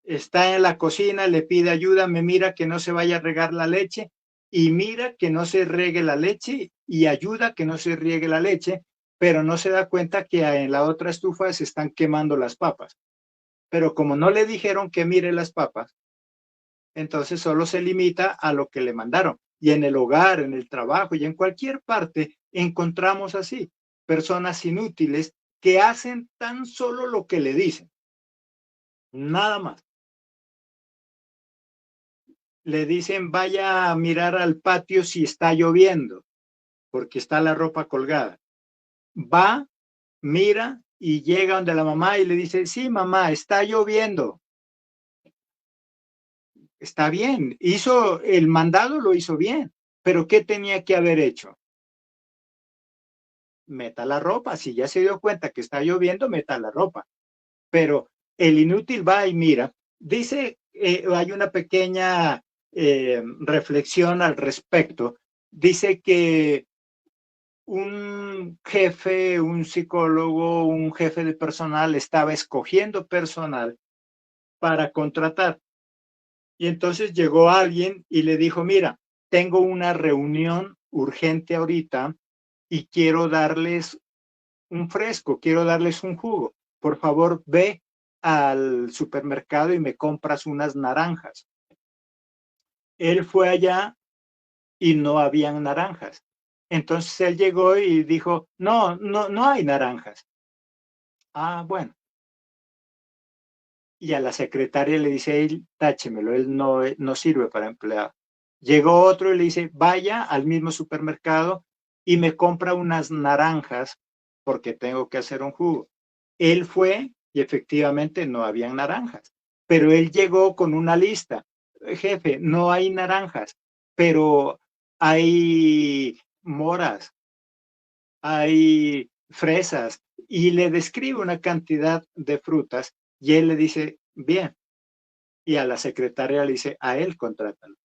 Speaker 2: Está en la cocina, le pide ayuda, me mira que no se vaya a regar la leche y mira que no se riegue la leche y ayuda que no se riegue la leche, pero no se da cuenta que en la otra estufa se están quemando las papas. Pero como no le dijeron que mire las papas, entonces solo se limita a lo que le mandaron. Y en el hogar, en el trabajo y en cualquier parte encontramos así personas inútiles que hacen tan solo lo que le dicen. Nada más. Le dicen vaya a mirar al patio si está lloviendo, porque está la ropa colgada. Va, mira y llega donde la mamá y le dice, sí, mamá, está lloviendo. Está bien, hizo el mandado, lo hizo bien, pero ¿qué tenía que haber hecho? Meta la ropa, si ya se dio cuenta que está lloviendo, meta la ropa. Pero el inútil va y mira. Dice, hay una pequeña reflexión al respecto. Dice que un jefe, un psicólogo, un jefe de personal estaba escogiendo personal para contratar. Y entonces llegó alguien y le dijo, mira, tengo una reunión urgente ahorita y quiero darles un fresco, quiero darles un jugo. Por favor, ve al supermercado y me compras unas naranjas. Él fue allá y no habían naranjas. Entonces él llegó y dijo, no hay naranjas. Ah, bueno. Y a la secretaria le dice, él, táchemelo, él no sirve para empleado. Llegó otro y le dice, vaya al mismo supermercado y me compra unas naranjas porque tengo que hacer un jugo. Él fue y efectivamente no habían naranjas, pero él llegó con una lista. Jefe, no hay naranjas, pero hay moras, hay fresas, y le describe una cantidad de frutas y él le dice, bien, y a la secretaria le dice, a él contrátalo,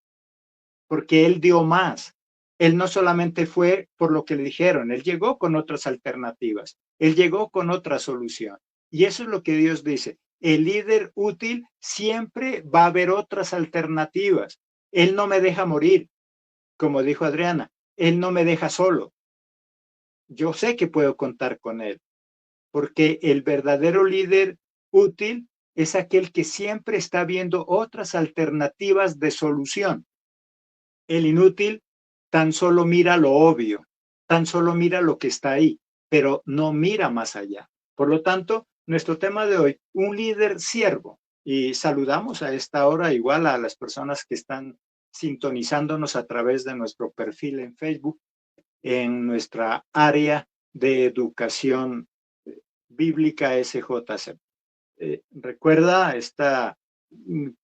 Speaker 2: porque él dio más. Él no solamente fue por lo que le dijeron, él llegó con otras alternativas, él llegó con otra solución. Y eso es lo que Dios dice. El líder útil siempre va a haber otras alternativas. Él no me deja morir, como dijo Adriana, él no me deja solo. Yo sé que puedo contar con él, porque el verdadero líder útil es aquel que siempre está viendo otras alternativas de solución. El inútil tan solo mira lo obvio, tan solo mira lo que está ahí, pero no mira más allá. Por lo tanto, nuestro tema de hoy, un líder siervo. Y saludamos a esta hora igual a las personas que están sintonizándonos a través de nuestro perfil en Facebook, en nuestra área de educación bíblica SJC. Recuerda, esta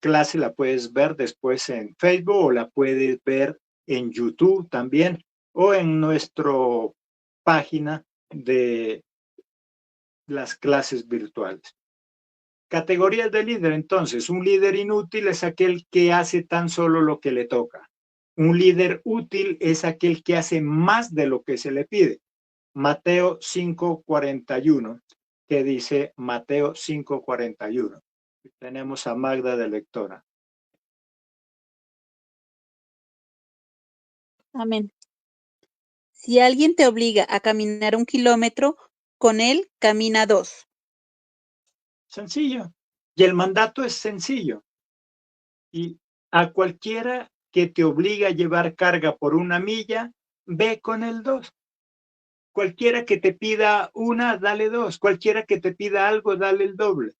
Speaker 2: clase la puedes ver después en Facebook o la puedes ver en YouTube también o en nuestra página de las clases virtuales. Categorías de líder, entonces, un líder inútil es aquel que hace tan solo lo que le toca. Un líder útil es aquel que hace más de lo que se le pide. Mateo 5:41, que dice Mateo 5:41. Tenemos a Magda de lectora.
Speaker 3: Amén. Si alguien te obliga a caminar 1 kilómetro, con él camina 2.
Speaker 2: Sencillo. Y el mandato es sencillo. Y a cualquiera que te obliga a llevar carga por 1 milla, ve con el 2. Cualquiera que te pida 1, dale 2. Cualquiera que te pida algo, dale el doble.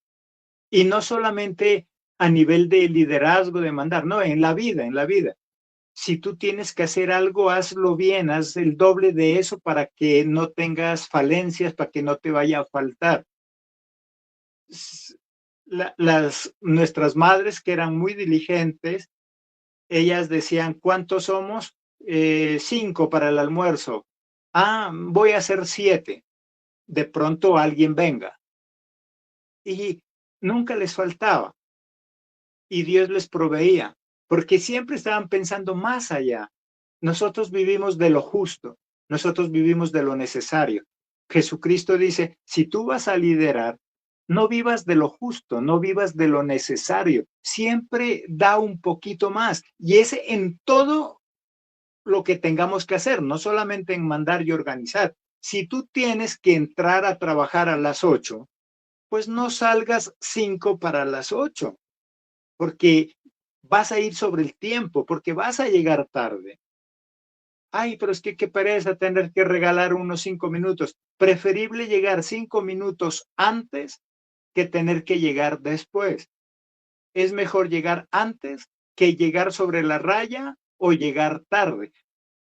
Speaker 2: Y no solamente a nivel de liderazgo, de mandar, no, en la vida, en la vida. Si tú tienes que hacer algo, hazlo bien, haz el doble de eso para que no tengas falencias, para que no te vaya a faltar. Nuestras madres, que eran muy diligentes, ellas decían, ¿cuántos somos? 5 para el almuerzo. Ah, voy a hacer 7. De pronto alguien venga. Y nunca les faltaba. Y Dios les proveía, porque siempre estaban pensando más allá. Nosotros vivimos de lo justo, nosotros vivimos de lo necesario. Jesucristo dice, si tú vas a liderar, no vivas de lo justo, no vivas de lo necesario, siempre da un poquito más. Y es en todo lo que tengamos que hacer, no solamente en mandar y organizar. Si tú tienes que entrar a trabajar a las 8, pues no salgas 5 para las 8, porque vas a ir sobre el tiempo, porque vas a llegar tarde. Ay, pero es que qué pereza tener que regalar unos 5 minutos. Preferible llegar 5 minutos antes que tener que llegar después. Es mejor llegar antes que llegar sobre la raya o llegar tarde.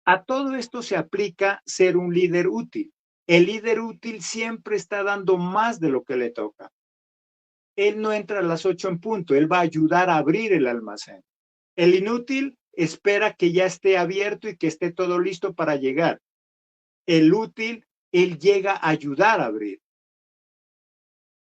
Speaker 2: A todo esto se aplica ser un líder útil. El líder útil siempre está dando más de lo que le toca. Él no entra a las 8 en punto, él va a ayudar a abrir el almacén. El inútil espera que ya esté abierto y que esté todo listo para llegar. El útil, él llega a ayudar a abrir.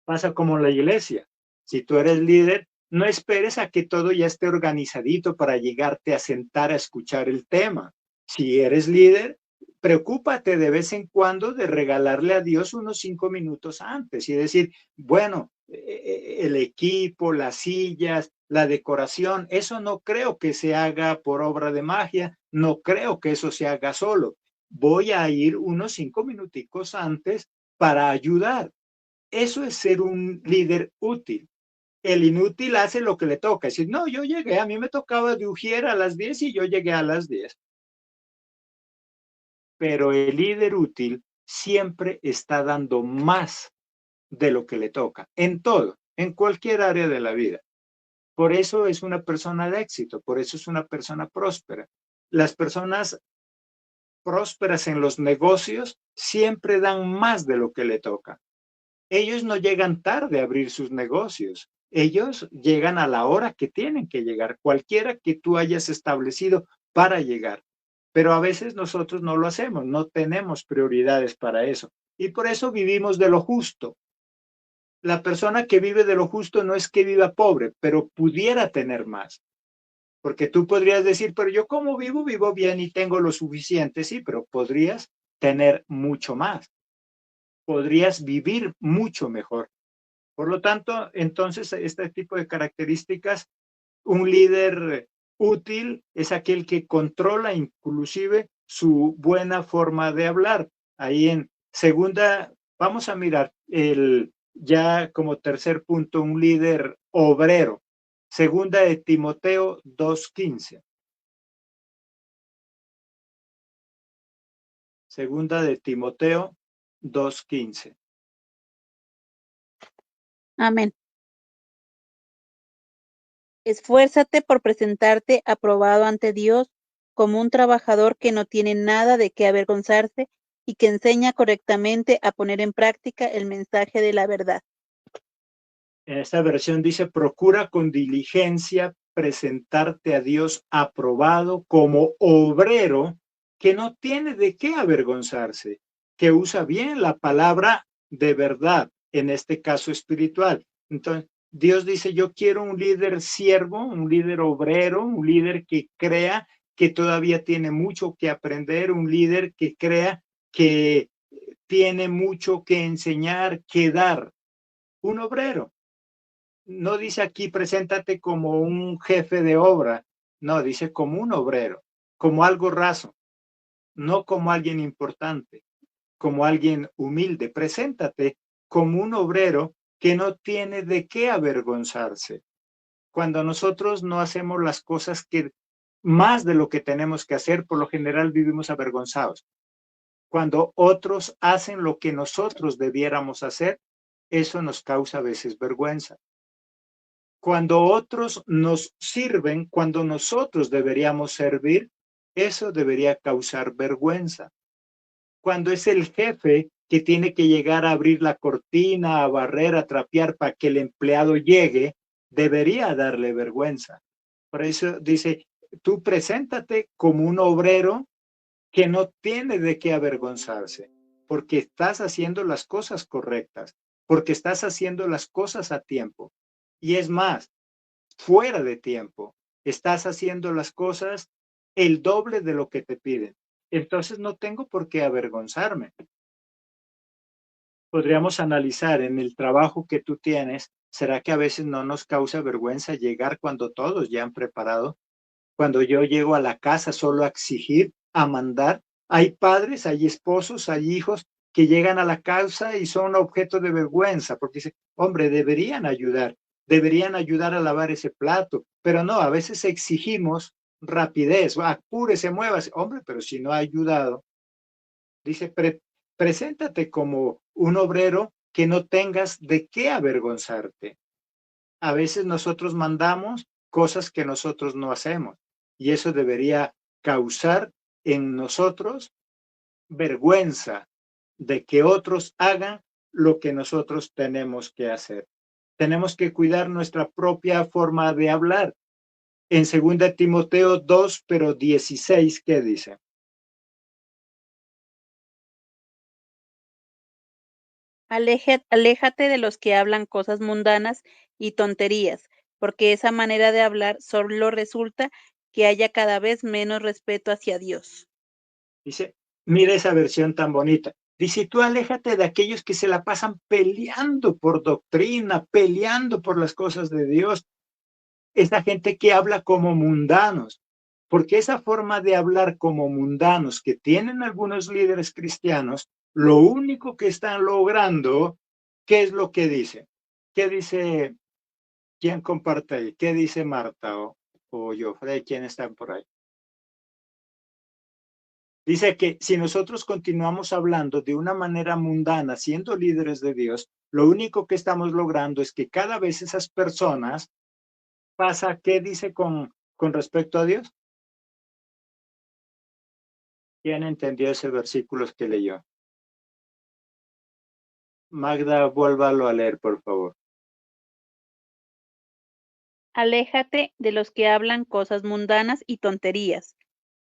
Speaker 2: Pasa como en la iglesia. Si tú eres líder, no esperes a que todo ya esté organizadito para llegarte a sentar a escuchar el tema. Si eres líder, preocúpate de vez en cuando de regalarle a Dios unos 5 minutos antes y decir, bueno, el equipo, las sillas, la decoración, eso no creo que se haga por obra de magia, no creo que eso se haga solo. Voy a ir unos 5 minuticos antes para ayudar. Eso es ser un líder útil. El inútil hace lo que le toca. Es decir, no, yo llegué, a mí me tocaba de Ujier a las 10 y yo llegué a las 10. Pero el líder útil siempre está dando más de lo que le toca, en todo, en cualquier área de la vida. Por eso es una persona de éxito, por eso es una persona próspera. Las personas prósperas en los negocios siempre dan más de lo que le toca. Ellos no llegan tarde a abrir sus negocios. Ellos llegan a la hora que tienen que llegar, cualquiera que tú hayas establecido para llegar. Pero a veces nosotros no lo hacemos, no tenemos prioridades para eso. Y por eso vivimos de lo justo. La persona que vive de lo justo no es que viva pobre, pero pudiera tener más. Porque tú podrías decir, pero yo como vivo, vivo bien y tengo lo suficiente. Sí, pero podrías tener mucho más. Podrías vivir mucho mejor. Por lo tanto, entonces, este tipo de características, un líder útil es aquel que controla inclusive su buena forma de hablar. Ahí en segunda, vamos a mirar ya como tercer punto, un líder obrero. Segunda de Timoteo 2:15. Segunda de Timoteo 2:15.
Speaker 3: Amén. Esfuérzate por presentarte aprobado ante Dios como un trabajador que no tiene nada de qué avergonzarse y que enseña correctamente a poner en práctica el mensaje de la verdad.
Speaker 2: En esta versión dice, procura con diligencia presentarte a Dios aprobado como obrero que no tiene de qué avergonzarse, que usa bien la palabra de verdad, en este caso espiritual. Entonces, Dios dice, yo quiero un líder siervo, un líder obrero, un líder que crea que todavía tiene mucho que aprender, un líder que crea que tiene mucho que enseñar, que dar, un obrero. No dice aquí, preséntate como un jefe de obra, no, dice como un obrero, como algo raso, no como alguien importante, como alguien humilde. Preséntate como un obrero que no tiene de qué avergonzarse. Cuando nosotros no hacemos las cosas que más de lo que tenemos que hacer, por lo general vivimos avergonzados. Cuando otros hacen lo que nosotros debiéramos hacer, eso nos causa a veces vergüenza. Cuando otros nos sirven, cuando nosotros deberíamos servir, eso debería causar vergüenza. Cuando es el jefe que tiene que llegar a abrir la cortina, a barrer, a trapear para que el empleado llegue, debería darle vergüenza. Por eso dice, tú preséntate como un obrero que no tiene de qué avergonzarse, porque estás haciendo las cosas correctas, porque estás haciendo las cosas a tiempo. Y es más, fuera de tiempo, estás haciendo las cosas el doble de lo que te piden. Entonces no tengo por qué avergonzarme. Podríamos analizar en el trabajo que tú tienes, ¿será que a veces no nos causa vergüenza llegar cuando todos ya han preparado? Cuando yo llego a la casa solo a exigir, a mandar, hay padres, hay esposos, hay hijos que llegan a la casa y son objeto de vergüenza porque dicen, hombre, deberían ayudar a lavar ese plato, pero no, a veces exigimos rapidez, apúrese, muévase, hombre, pero si no ha ayudado, dice, preséntate como un obrero que no tengas de qué avergonzarte. A veces nosotros mandamos cosas que nosotros no hacemos y eso debería causar en nosotros vergüenza de que otros hagan lo que nosotros tenemos que hacer. Tenemos que cuidar nuestra propia forma de hablar. En 2 Timoteo 2, pero 16, ¿qué dice?
Speaker 3: Aléjate de los que hablan cosas mundanas y tonterías, porque esa manera de hablar solo resulta que haya cada vez menos respeto hacia Dios.
Speaker 2: Dice, mira esa versión tan bonita. Dice, tú aléjate de aquellos que se la pasan peleando por doctrina, peleando por las cosas de Dios. Esa gente que habla como mundanos, porque esa forma de hablar como mundanos que tienen algunos líderes cristianos, lo único que están logrando, ¿qué es lo que dice? ¿Qué dice? ¿Quién comparte ahí? ¿Qué dice Marta o Joffrey? ¿Quién están por ahí? Dice que si nosotros continuamos hablando de una manera mundana, siendo líderes de Dios, lo único que estamos logrando es que cada vez esas personas pasa, ¿qué dice con respecto a Dios? ¿Quién entendió ese versículo que leyó? Magda, vuélvalo a leer, por favor.
Speaker 3: Aléjate de los que hablan cosas mundanas y tonterías,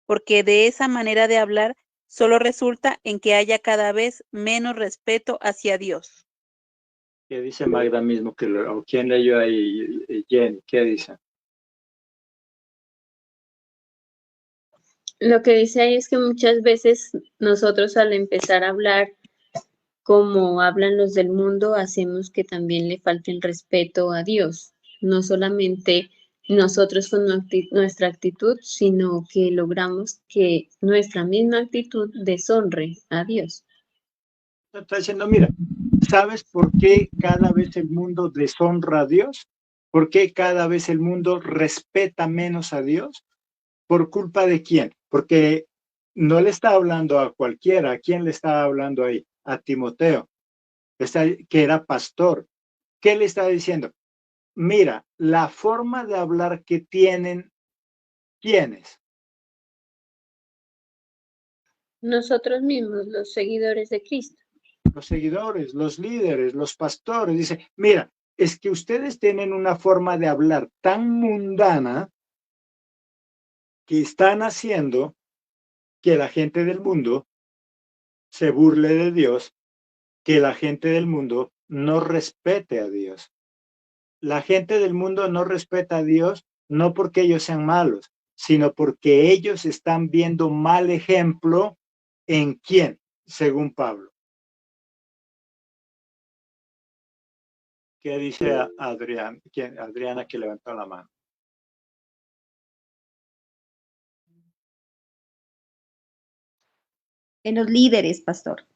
Speaker 3: porque de esa manera de hablar solo resulta en que haya cada vez menos respeto hacia Dios.
Speaker 2: ¿Qué dice Magda mismo? ¿O quién leyó ahí? Jenny, ¿qué dice?
Speaker 5: Lo que dice ahí es que muchas veces nosotros al empezar a hablar como hablan los del mundo, hacemos que también le falte el respeto a Dios. No solamente nosotros con nuestra actitud, sino que logramos que nuestra misma actitud deshonre a Dios.
Speaker 2: Está diciendo, mira, ¿sabes por qué cada vez el mundo deshonra a Dios? ¿Por qué cada vez el mundo respeta menos a Dios? ¿Por culpa de quién? Porque no le está hablando a cualquiera. ¿A quién le está hablando ahí? A Timoteo, que era pastor. ¿Qué le está diciendo? Mira, la forma de hablar que tienen, ¿quiénes?
Speaker 5: Nosotros mismos, los seguidores de Cristo.
Speaker 2: Los seguidores, los líderes, los pastores. Dice, mira, es que ustedes tienen una forma de hablar tan mundana que están haciendo que la gente del mundo se burle de Dios, que la gente del mundo no respete a Dios. La gente del mundo no respeta a Dios no porque ellos sean malos, sino porque ellos están viendo mal ejemplo en quién, según Pablo. ¿Qué dice Adriana que levantó la mano?
Speaker 6: En los líderes, pastor.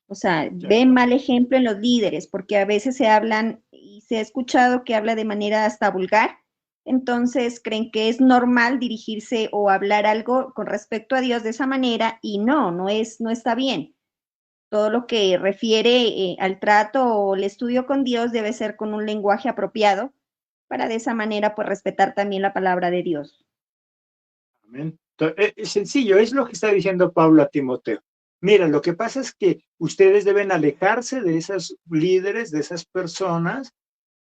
Speaker 6: O sea, ven mal ejemplo en los líderes, porque a veces se hablan y se ha escuchado que habla de manera hasta vulgar, entonces creen que es normal dirigirse o hablar algo con respecto a Dios de esa manera y no está bien. Todo lo que refiere al trato o el estudio con Dios debe ser con un lenguaje apropiado para de esa manera pues respetar también la palabra de Dios.
Speaker 2: Amén. Es sencillo, es lo que está diciendo Pablo a Timoteo. Mira, lo que pasa es que ustedes deben alejarse de esos líderes, de esas personas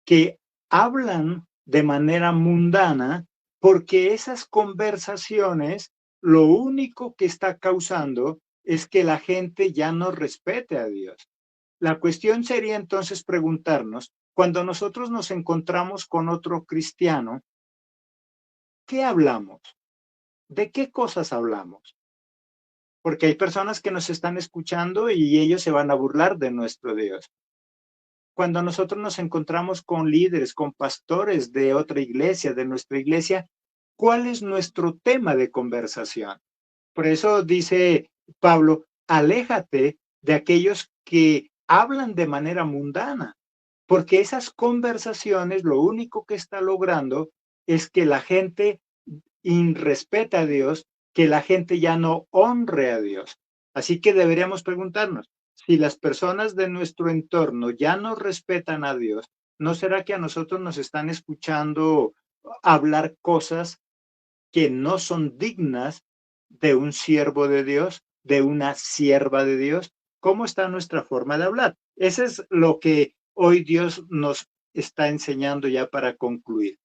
Speaker 2: que hablan de manera mundana, porque esas conversaciones lo único que está causando es que la gente ya no respete a Dios. La cuestión sería entonces preguntarnos, cuando nosotros nos encontramos con otro cristiano, ¿qué hablamos? ¿De qué cosas hablamos? Porque hay personas que nos están escuchando y ellos se van a burlar de nuestro Dios. Cuando nosotros nos encontramos con líderes, con pastores de otra iglesia, de nuestra iglesia, ¿cuál es nuestro tema de conversación? Por eso dice Pablo, aléjate de aquellos que hablan de manera mundana, porque esas conversaciones lo único que está logrando es que la gente irrespeta a Dios, que la gente ya no honre a Dios. Así que deberíamos preguntarnos, si las personas de nuestro entorno ya no respetan a Dios, ¿no será que a nosotros nos están escuchando hablar cosas que no son dignas de un siervo de Dios, de una sierva de Dios? ¿Cómo está nuestra forma de hablar? Eso es lo que hoy Dios nos está enseñando ya para concluir.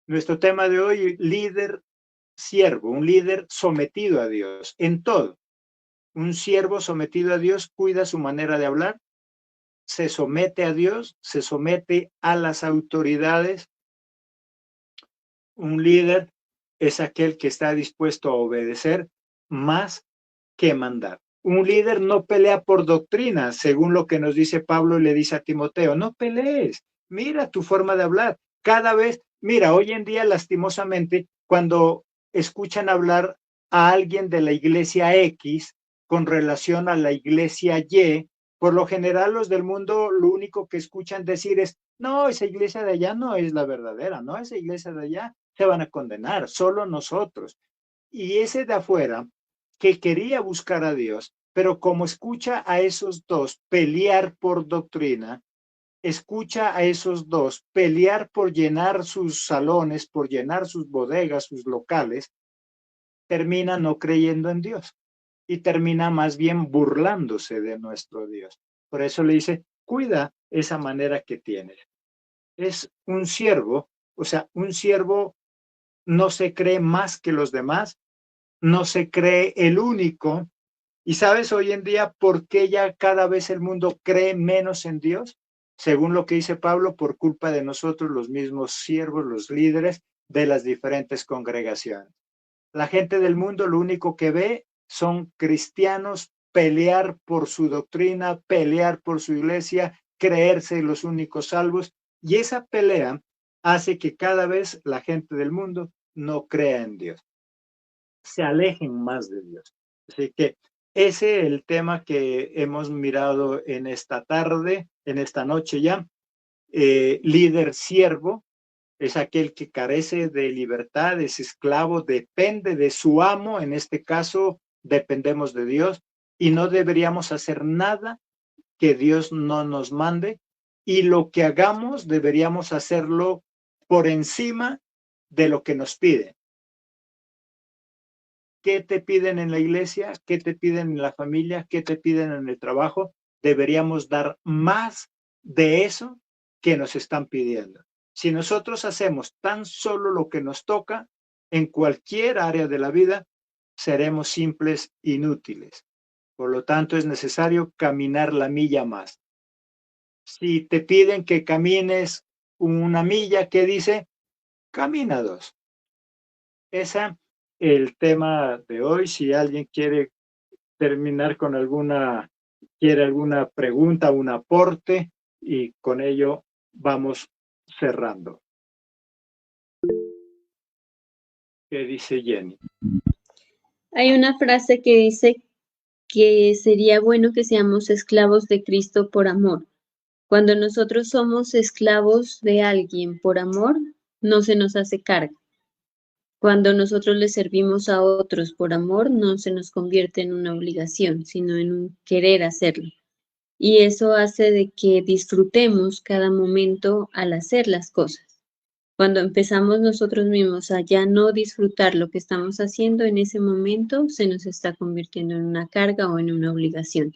Speaker 2: Nuestro tema de hoy, líder siervo, un líder sometido a Dios en todo. Un siervo sometido a Dios cuida su manera de hablar, se somete a Dios, se somete a las autoridades. Un líder es aquel que está dispuesto a obedecer más que mandar. Un líder no pelea por doctrina, según lo que nos dice Pablo y le dice a Timoteo, no pelees, mira tu forma de hablar. Cada vez, mira, hoy en día lastimosamente, cuando escuchan hablar a alguien de la iglesia X con relación a la iglesia Y, por lo general los del mundo lo único que escuchan decir es, no, esa iglesia de allá no es la verdadera, no, esa iglesia de allá se van a condenar, solo nosotros. Y ese de afuera, que quería buscar a Dios, pero como escucha a esos dos pelear por doctrina, escucha a esos dos pelear por llenar sus salones, por llenar sus bodegas, sus locales, termina no creyendo en Dios y termina más bien burlándose de nuestro Dios. Por eso le dice, cuida esa manera que tienes. Es un siervo, o sea, un siervo no se cree más que los demás, no se cree el único. ¿Y sabes hoy en día por qué ya cada vez el mundo cree menos en Dios? Según lo que dice Pablo, por culpa de nosotros, los mismos siervos, los líderes de las diferentes congregaciones. La gente del mundo lo único que ve son cristianos pelear por su doctrina, pelear por su iglesia, creerse los únicos salvos, y esa pelea hace que cada vez la gente del mundo no crea en Dios, se alejen más de Dios. Así que ese es el tema que hemos mirado en esta tarde, en esta noche ya. Líder siervo es aquel que carece de libertad, es esclavo, depende de su amo, en este caso dependemos de Dios y no deberíamos hacer nada que Dios no nos mande, y lo que hagamos deberíamos hacerlo por encima de lo que nos piden. ¿Qué te piden en la iglesia? ¿Qué te piden en la familia? ¿Qué te piden en el trabajo? Deberíamos dar más de eso que nos están pidiendo. Si nosotros hacemos tan solo lo que nos toca, en cualquier área de la vida, seremos simples inútiles. Por lo tanto, es necesario caminar la milla más. Si te piden que camines una milla, ¿qué dice? Camina 2. Esa el tema de hoy. Si alguien quiere terminar con alguna pregunta, un aporte, y con ello vamos cerrando. ¿Qué dice Jenny?
Speaker 5: Hay una frase que dice que sería bueno que seamos esclavos de Cristo por amor. Cuando nosotros somos esclavos de alguien por amor, no se nos hace carga. Cuando nosotros le servimos a otros por amor, no se nos convierte en una obligación, sino en un querer hacerlo. Y eso hace de que disfrutemos cada momento al hacer las cosas. Cuando empezamos nosotros mismos a ya no disfrutar lo que estamos haciendo, en ese momento se nos está convirtiendo en una carga o en una obligación.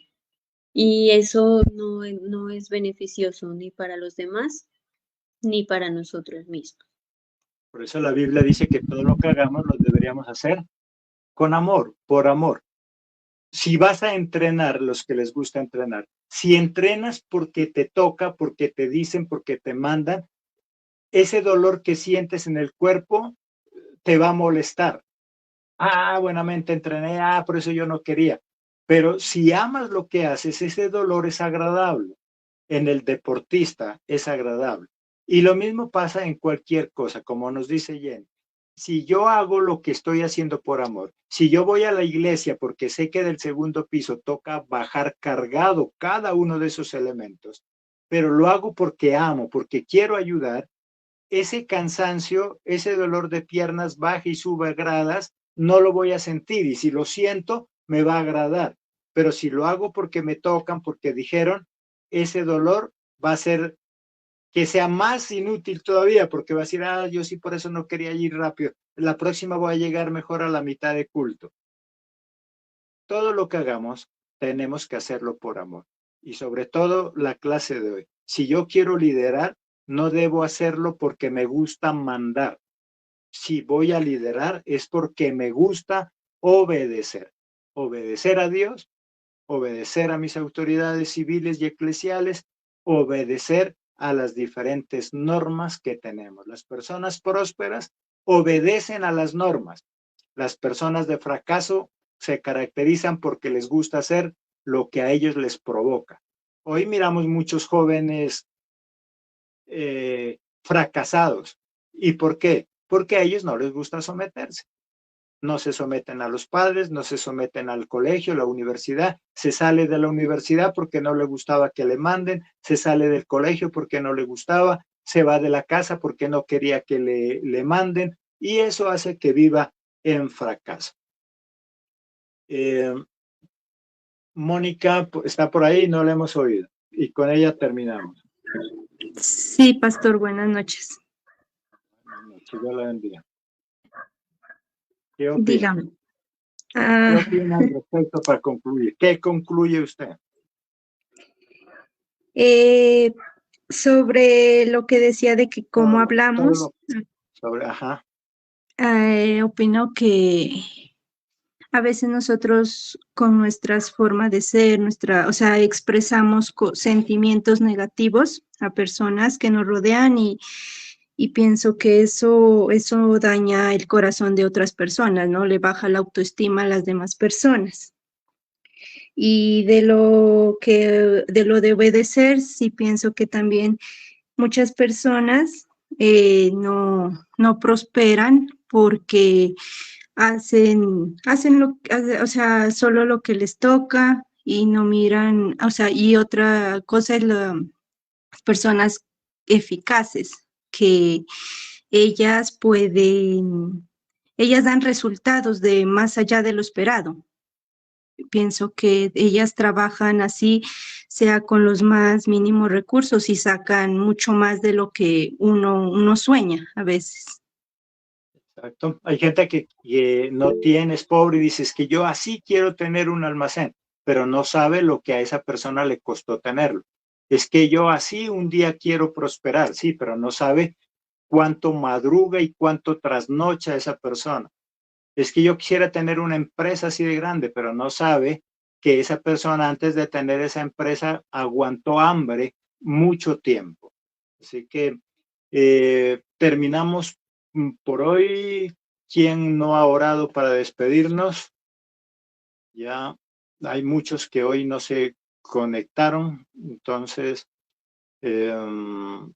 Speaker 5: Y eso no es beneficioso ni para los demás ni para nosotros mismos.
Speaker 2: Por eso la Biblia dice que todo lo que hagamos lo deberíamos hacer con amor, por amor. Si vas a entrenar, los que les gusta entrenar, si entrenas porque te toca, porque te dicen, porque te mandan, ese dolor que sientes en el cuerpo te va a molestar. Buenamente entrené, por eso yo no quería. Pero si amas lo que haces, ese dolor es agradable. En el deportista es agradable. Y lo mismo pasa en cualquier cosa, como nos dice Jenny. Si yo hago lo que estoy haciendo por amor, si yo voy a la iglesia porque sé que del segundo piso toca bajar cargado cada uno de esos elementos, pero lo hago porque amo, porque quiero ayudar, ese cansancio, ese dolor de piernas baja y sube gradas, no lo voy a sentir, y si lo siento, me va a agradar. Pero si lo hago porque me tocan, porque dijeron, ese dolor va a ser que sea más inútil todavía, porque va a decir, yo sí por eso no quería ir rápido. La próxima voy a llegar mejor a la mitad de culto. Todo lo que hagamos tenemos que hacerlo por amor. Y sobre todo la clase de hoy. Si yo quiero liderar, no debo hacerlo porque me gusta mandar. Si voy a liderar es porque me gusta obedecer. Obedecer a Dios, obedecer a mis autoridades civiles y eclesiales, obedecer a las diferentes normas que tenemos. Las personas prósperas obedecen a las normas. Las personas de fracaso se caracterizan porque les gusta hacer lo que a ellos les provoca. Hoy miramos muchos jóvenes fracasados. ¿Y por qué? Porque a ellos no les gusta someterse. No se someten a los padres, no se someten al colegio, la universidad. Se sale de la universidad porque no le gustaba que le manden, se sale del colegio porque no le gustaba, se va de la casa porque no quería que le manden, y eso hace que viva en fracaso. Mónica está por ahí, no la hemos oído, y con ella terminamos.
Speaker 7: Sí, pastor, buenas noches.
Speaker 2: Buenas noches, Dios la bendiga. ¿Qué opina?
Speaker 7: Dígame.
Speaker 2: ¿Qué opina al respecto para concluir? ¿Qué concluye usted?
Speaker 7: Sobre lo que decía de que cómo hablamos, opino que a veces nosotros con nuestras formas de ser, o sea, expresamos sentimientos negativos a personas que nos rodean y pienso que eso daña el corazón de otras personas, ¿no? Le baja la autoestima a las demás personas. Y de lo de obedecer, sí pienso que también muchas personas no prosperan porque hacen o sea, solo lo que les toca y no miran, o sea, y otra cosa es las personas eficaces, que ellas dan resultados de más allá de lo esperado. Pienso que ellas trabajan así, sea con los más mínimos recursos, y sacan mucho más de lo que uno sueña a veces.
Speaker 2: Exacto. Hay gente que no tiene, es pobre y dice, es que yo así quiero tener un almacén, pero no sabe lo que a esa persona le costó tenerlo. Es que yo así un día quiero prosperar, sí, pero no sabe cuánto madruga y cuánto trasnocha esa persona. Es que yo quisiera tener una empresa así de grande, pero no sabe que esa persona antes de tener esa empresa aguantó hambre mucho tiempo. Así que terminamos por hoy. ¿Quién no ha orado para despedirnos? Ya hay muchos que hoy no se conectaron, entonces dentro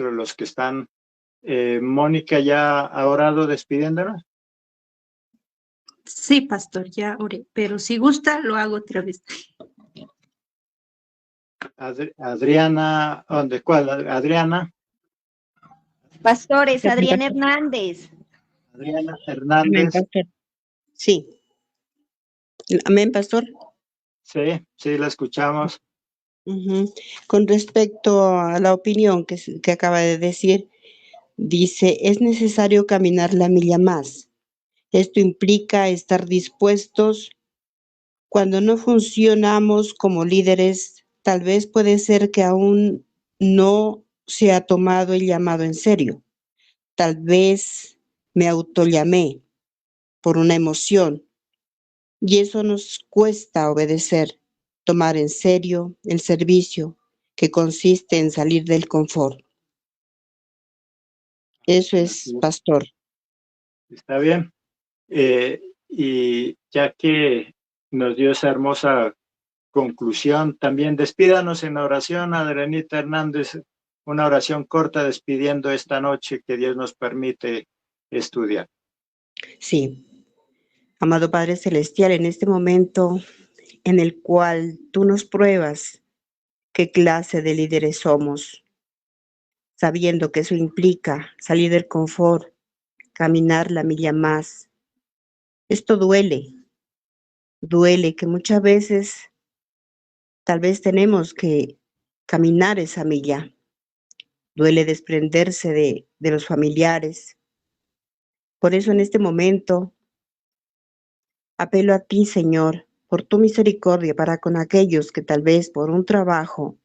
Speaker 2: de los que están, Mónica ya ha orado despidiéndonos.
Speaker 7: Sí, pastor, ya oré, pero si gusta lo hago otra vez.
Speaker 2: Adriana, ¿dónde? ¿Cuál? Adriana.
Speaker 6: Pastores, Adriana Hernández.
Speaker 2: Adriana Hernández.
Speaker 8: Amén, pastor. Sí. Amén, pastor.
Speaker 2: Sí, la escuchamos.
Speaker 8: Con respecto a la opinión que acaba de decir, dice, es necesario caminar la milla más. Esto implica estar dispuestos. Cuando no funcionamos como líderes, tal vez puede ser que aún no se ha tomado el llamado en serio. Tal vez me autollamé por una emoción y eso nos cuesta obedecer, tomar en serio el servicio que consiste en salir del confort. Eso es, pastor.
Speaker 2: Está bien. Y ya que nos dio esa hermosa conclusión, también despídanos en oración, Adrianita Hernández, una oración corta despidiendo esta noche que Dios nos permite estudiar.
Speaker 8: Sí. Amado Padre Celestial, en este momento en el cual tú nos pruebas qué clase de líderes somos, sabiendo que eso implica salir del confort, caminar la milla más. Esto duele que muchas veces tal vez tenemos que caminar esa milla. Duele desprenderse de los familiares. Por eso en este momento apelo a ti, Señor, por tu misericordia para con aquellos que tal vez por un trabajo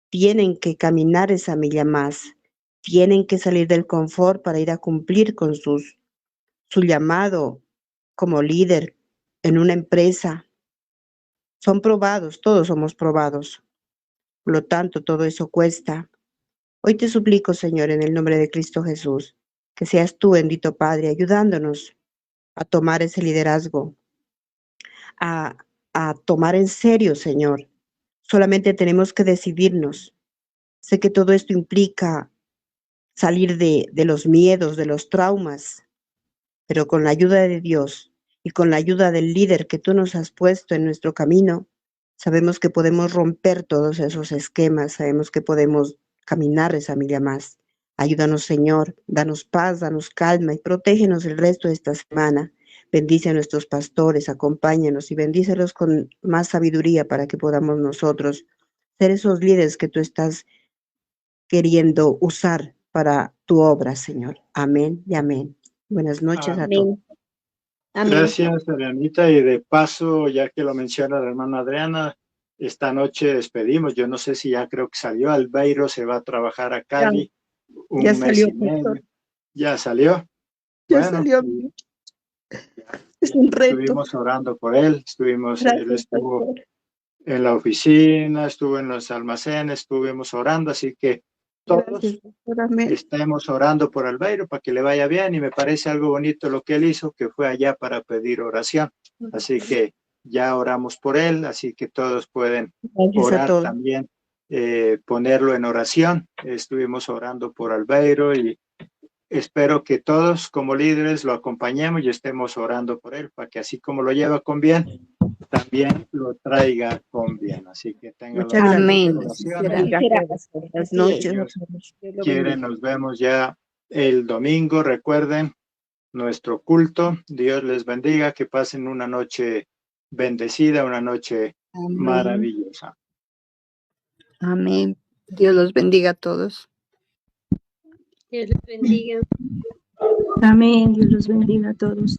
Speaker 8: tienen que caminar esa milla más, tienen que salir del confort para ir a cumplir con su llamado como líder en una empresa. Son probados, todos somos probados. Por lo tanto, todo eso cuesta. Hoy te suplico, Señor, en el nombre de Cristo Jesús, que seas tú, bendito Padre, ayudándonos a tomar ese liderazgo, a tomar en serio, Señor. Solamente tenemos que decidirnos. Sé que todo esto implica salir de los miedos, de los traumas, pero con la ayuda de Dios y con la ayuda del líder que tú nos has puesto en nuestro camino, sabemos que podemos romper todos esos esquemas, sabemos que podemos caminar esa milla más. Ayúdanos, Señor, danos paz, danos calma y protégenos el resto de esta semana. Bendice a nuestros pastores, acompáñanos y bendícelos con más sabiduría para que podamos nosotros ser esos líderes que tú estás queriendo usar para tu obra, Señor. Amén y amén. Buenas noches a todos.
Speaker 6: Amén.
Speaker 2: Gracias, Adrianita. Y de paso, ya que lo menciona la hermana Adriana, esta noche despedimos. Yo no sé si ya creo que salió. Albeiro se va a trabajar a Cali un
Speaker 7: ya
Speaker 2: mes
Speaker 7: salió,
Speaker 2: y medio.
Speaker 7: pastor.
Speaker 2: ¿Ya salió?
Speaker 7: Ya
Speaker 2: Bueno,
Speaker 7: salió. Es un reto.
Speaker 2: estuvimos orando por él. Él
Speaker 7: Gracias,
Speaker 2: estuvo
Speaker 7: pastor.
Speaker 2: en la oficina, estuvo en los almacenes, estuvimos orando, así que todos
Speaker 7: Gracias, pastor. Amén.
Speaker 2: estemos orando por Albeiro para que le vaya bien, y me parece algo bonito lo que él hizo, que fue allá para pedir oración. Así que ya oramos por él, así que todos pueden
Speaker 8: Gracias a
Speaker 2: orar
Speaker 8: todos.
Speaker 2: también, ponerlo en oración. Estuvimos orando por Albeiro y espero que todos como líderes lo acompañemos y estemos orando por él, para que así como lo lleva con bien, también lo traiga con bien. Así que tengan
Speaker 8: Muchas
Speaker 2: las
Speaker 1: Amén.
Speaker 2: oraciones.
Speaker 8: Gracias. Buenas noches a
Speaker 2: Dios
Speaker 8: todos.
Speaker 2: quiere, nos vemos ya el domingo. Recuerden nuestro culto. Dios les bendiga, que pasen una noche bendecida, una noche
Speaker 1: Amén.
Speaker 2: maravillosa.
Speaker 1: Amén. Dios los bendiga a todos.
Speaker 5: Dios les bendiga.
Speaker 7: Amén. Dios los bendiga a todos.